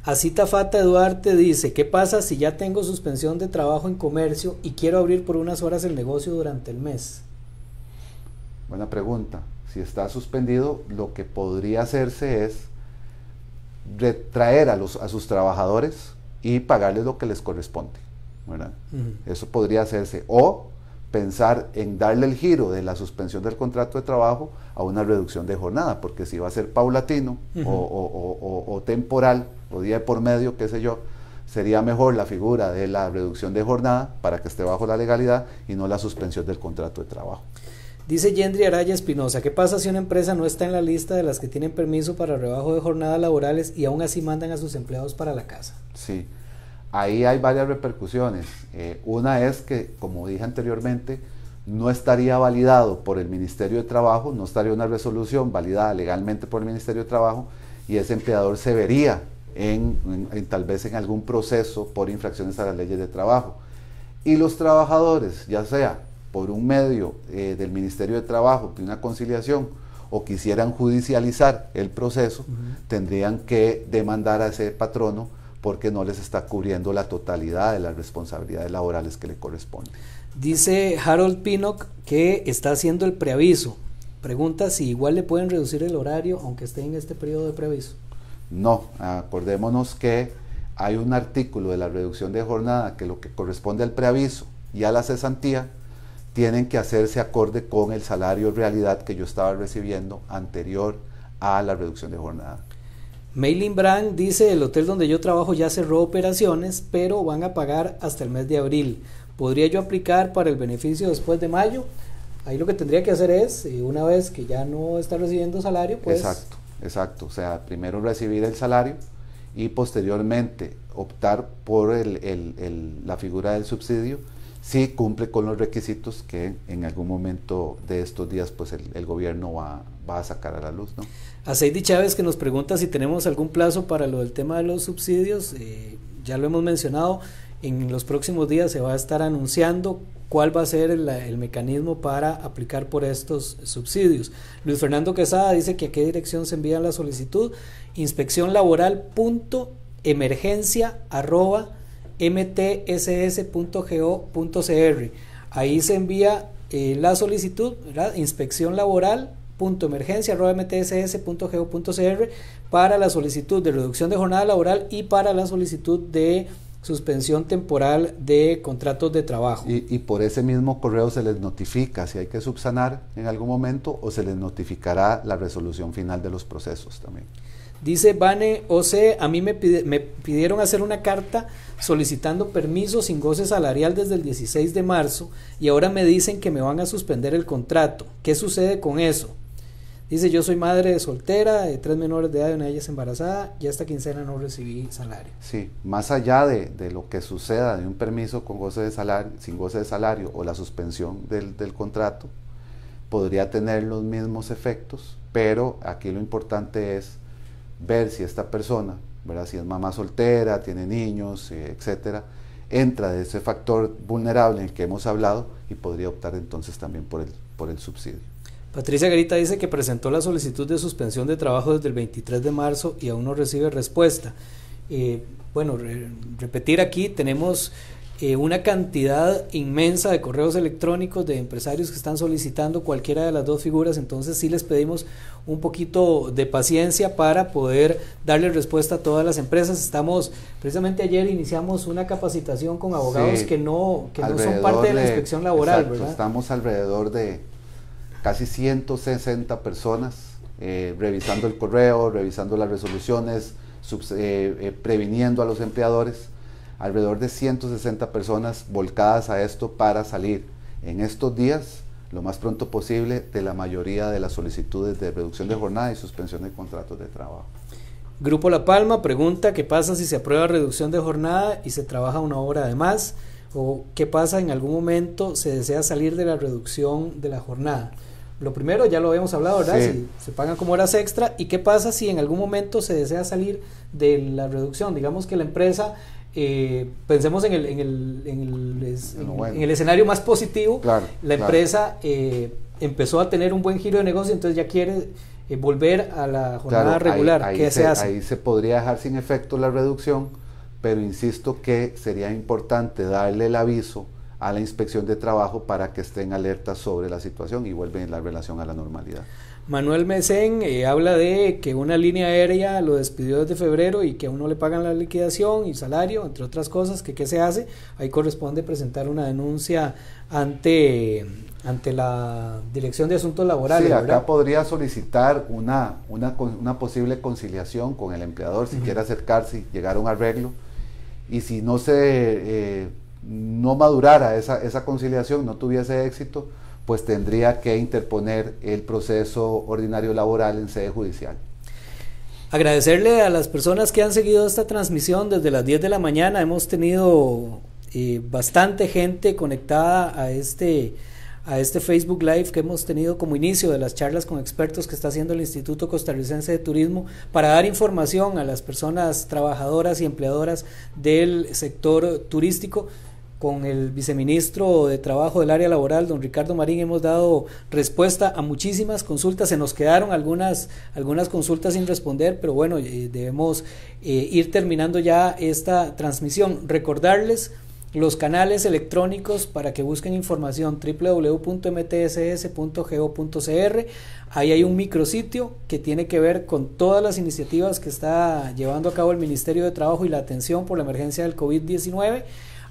Speaker 1: Asita Fata Duarte dice, ¿qué pasa si ya tengo suspensión de trabajo en comercio y quiero abrir por unas horas el negocio durante el mes?
Speaker 2: Buena pregunta. Si está suspendido, lo que podría hacerse es retraer a sus trabajadores y pagarles lo que les corresponde, ¿verdad? Eso podría hacerse, o pensar en darle el giro de la suspensión del contrato de trabajo a una reducción de jornada, porque si va a ser paulatino o temporal, o día de por medio, qué sé yo, sería mejor la figura de la reducción de jornada para que esté bajo la legalidad y no la suspensión del contrato de trabajo.
Speaker 1: Dice Yendri Araya Espinosa, ¿qué pasa si una empresa no está en la lista de las que tienen permiso para rebajo de jornadas laborales y aún así mandan a sus empleados para la casa?
Speaker 2: Sí, ahí hay varias repercusiones. Una es que, como dije anteriormente, no estaría validado por el Ministerio de Trabajo, no estaría una resolución validada legalmente por el Ministerio de Trabajo, y ese empleador se vería tal vez en algún proceso por infracciones a las leyes de trabajo. Y los trabajadores, ya sea por un medio del Ministerio de Trabajo, de una conciliación, o quisieran judicializar el proceso, tendrían que demandar a ese patrono porque no les está cubriendo la totalidad de las responsabilidades laborales que le corresponden.
Speaker 1: Dice Harold Pinnock que está haciendo el preaviso. Pregunta si igual le pueden reducir el horario aunque esté en este periodo de preaviso.
Speaker 2: No, acordémonos que hay un artículo de la reducción de jornada que lo que corresponde al preaviso y a la cesantía tienen que hacerse acorde con el salario realidad que yo estaba recibiendo anterior a la reducción de jornada.
Speaker 1: Maylin Brand dice, el hotel donde yo trabajo ya cerró operaciones, pero van a pagar hasta el mes de abril. ¿Podría yo aplicar para el beneficio después de mayo? Ahí lo que tendría que hacer es, una vez que ya no está recibiendo salario, pues...
Speaker 2: Exacto. O sea, primero recibir el salario y posteriormente optar por la figura del subsidio, si cumple con los requisitos que en algún momento de estos días pues el gobierno va a sacar a la luz, ¿no?
Speaker 1: A Seidy Chávez, que nos pregunta si tenemos algún plazo para lo del tema de los subsidios. Ya lo hemos mencionado, en los próximos días se va a estar anunciando cuál va a ser el mecanismo para aplicar por estos subsidios. Luis Fernando Quesada dice que a qué dirección se envía la solicitud: inspeccionlaboral.emergencia@mtss.go.cr. Ahí se envía la solicitud, ¿verdad? inspeccionlaboral.emergencia@mtss.go.cr para la solicitud de reducción de jornada laboral y para la solicitud de suspensión temporal de contratos de trabajo.
Speaker 2: Y por ese mismo correo se les notifica si hay que subsanar en algún momento, o se les notificará la resolución final de los procesos también.
Speaker 1: Dice Vane O.C., a mí me pidieron hacer una carta solicitando permiso sin goce salarial desde el 16 de marzo y ahora me dicen que me van a suspender el contrato. ¿Qué sucede con eso? Dice, yo soy madre soltera, de 3 menores de edad y una de ellas embarazada, y esta quincena no recibí salario.
Speaker 2: Sí, más allá de lo que suceda de un permiso con goce de salario, sin goce de salario, o la suspensión del contrato, podría tener los mismos efectos, pero aquí lo importante es ver si esta persona, ¿verdad?, si es mamá soltera, tiene niños, etcétera, entra de ese factor vulnerable en el que hemos hablado y podría optar entonces también por el subsidio.
Speaker 1: Patricia Garita dice que presentó la solicitud de suspensión de trabajo desde el 23 de marzo y aún no recibe respuesta. Bueno, repetir aquí, tenemos una cantidad inmensa de correos electrónicos de empresarios que están solicitando cualquiera de las dos figuras, entonces sí les pedimos un poquito de paciencia para poder darle respuesta a todas las empresas. Precisamente ayer iniciamos una capacitación con abogados que no son parte de la inspección laboral,
Speaker 2: exacto, ¿verdad? Estamos alrededor de casi 160 personas revisando el correo, revisando las resoluciones, previniendo a los empleadores. Alrededor de 160 personas volcadas a esto para salir en estos días lo más pronto posible de la mayoría de las solicitudes de reducción de jornada y suspensión de contratos de trabajo.
Speaker 1: Grupo La Palma pregunta qué pasa si se aprueba reducción de jornada y se trabaja una hora de más, o qué pasa en algún momento se desea salir de la reducción de la jornada. Lo primero ya lo habíamos hablado, ¿verdad?
Speaker 2: Sí.
Speaker 1: Si se pagan como horas extra, y qué pasa si en algún momento se desea salir de la reducción. Digamos que la empresa, pensemos en el escenario más positivo,
Speaker 2: claro,
Speaker 1: la empresa empezó a tener un buen giro de negocio, entonces ya quiere volver a la jornada regular. ¿Qué se hace?
Speaker 2: Ahí se podría dejar sin efecto la reducción, pero insisto que sería importante darle el aviso a la inspección de trabajo para que estén alertas sobre la situación y vuelven la relación a la normalidad.
Speaker 1: Manuel Mesén habla de que una línea aérea lo despidió desde febrero y que aún no le pagan la liquidación y salario, entre otras cosas, que qué se hace. Ahí corresponde presentar una denuncia ante la Dirección de Asuntos Laborales.
Speaker 2: Sí,
Speaker 1: ¿verdad?
Speaker 2: acá podría solicitar una posible conciliación con el empleador si quiere acercarse y llegar a un arreglo, y si no madurara esa conciliación, no tuviese éxito, pues tendría que interponer el proceso ordinario laboral en sede judicial.
Speaker 1: Agradecerle a las personas que han seguido esta transmisión desde las 10 de la mañana. Hemos tenido bastante gente conectada a este Facebook Live que hemos tenido como inicio de las charlas con expertos que está haciendo el Instituto Costarricense de Turismo para dar información a las personas trabajadoras y empleadoras del sector turístico. Con el viceministro de Trabajo del área laboral, don Ricardo Marín, hemos dado respuesta a muchísimas consultas. Se nos quedaron algunas consultas sin responder, pero bueno, debemos ir terminando ya esta transmisión. Recordarles los canales electrónicos para que busquen información: www.mtss.go.cr. Ahí hay un micrositio que tiene que ver con todas las iniciativas que está llevando a cabo el Ministerio de Trabajo y la atención por la emergencia del COVID-19.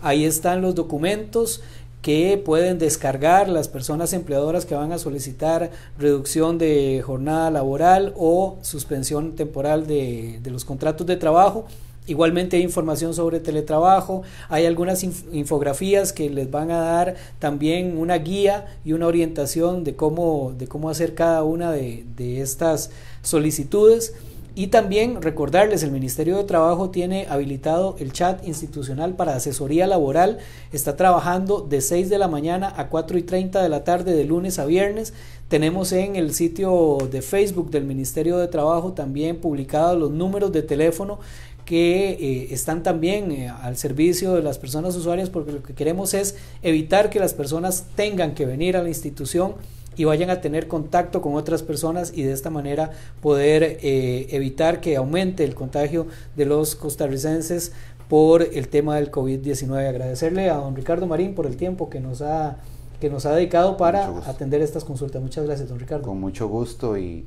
Speaker 1: Ahí están los documentos que pueden descargar las personas empleadoras que van a solicitar reducción de jornada laboral o suspensión temporal de los contratos de trabajo. Igualmente hay información sobre teletrabajo, hay algunas infografías que les van a dar también una guía y una orientación de cómo hacer cada una de estas solicitudes. Y también recordarles, el Ministerio de Trabajo tiene habilitado el chat institucional para asesoría laboral. Está trabajando de 6 de la mañana a 4:30 de la tarde de lunes a viernes. Tenemos en el sitio de Facebook del Ministerio de Trabajo también publicados los números de teléfono que están también al servicio de las personas usuarias, porque lo que queremos es evitar que las personas tengan que venir a la institución y vayan a tener contacto con otras personas, y de esta manera poder evitar que aumente el contagio de los costarricenses por el tema del COVID-19. Agradecerle a don Ricardo Marín por el tiempo que nos ha dedicado para atender estas consultas. Muchas gracias, don Ricardo.
Speaker 2: Con mucho gusto, y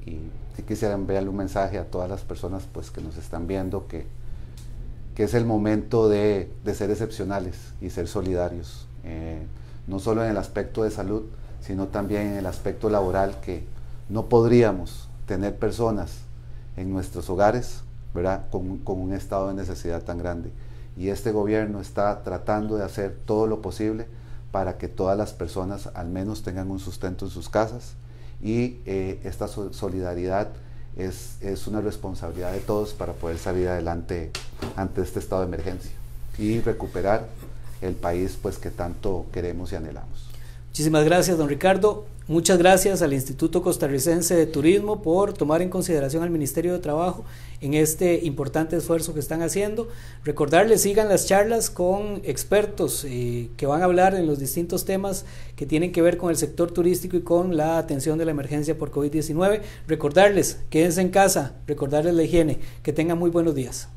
Speaker 2: si quisiera enviarle un mensaje a todas las personas pues que nos están viendo, que es el momento de ser excepcionales y ser solidarios, no solo en el aspecto de salud, sino también en el aspecto laboral, que no podríamos tener personas en nuestros hogares, ¿verdad?, con un estado de necesidad tan grande. Y este gobierno está tratando de hacer todo lo posible para que todas las personas al menos tengan un sustento en sus casas, y esta solidaridad es una responsabilidad de todos para poder salir adelante ante este estado de emergencia y recuperar el país pues que tanto queremos y anhelamos.
Speaker 1: Muchísimas gracias, don Ricardo. Muchas gracias al Instituto Costarricense de Turismo por tomar en consideración al Ministerio de Trabajo en este importante esfuerzo que están haciendo. Recordarles, sigan las charlas con expertos que van a hablar en los distintos temas que tienen que ver con el sector turístico y con la atención de la emergencia por COVID-19. Recordarles, quédense en casa, recordarles la higiene. Que tengan muy buenos días.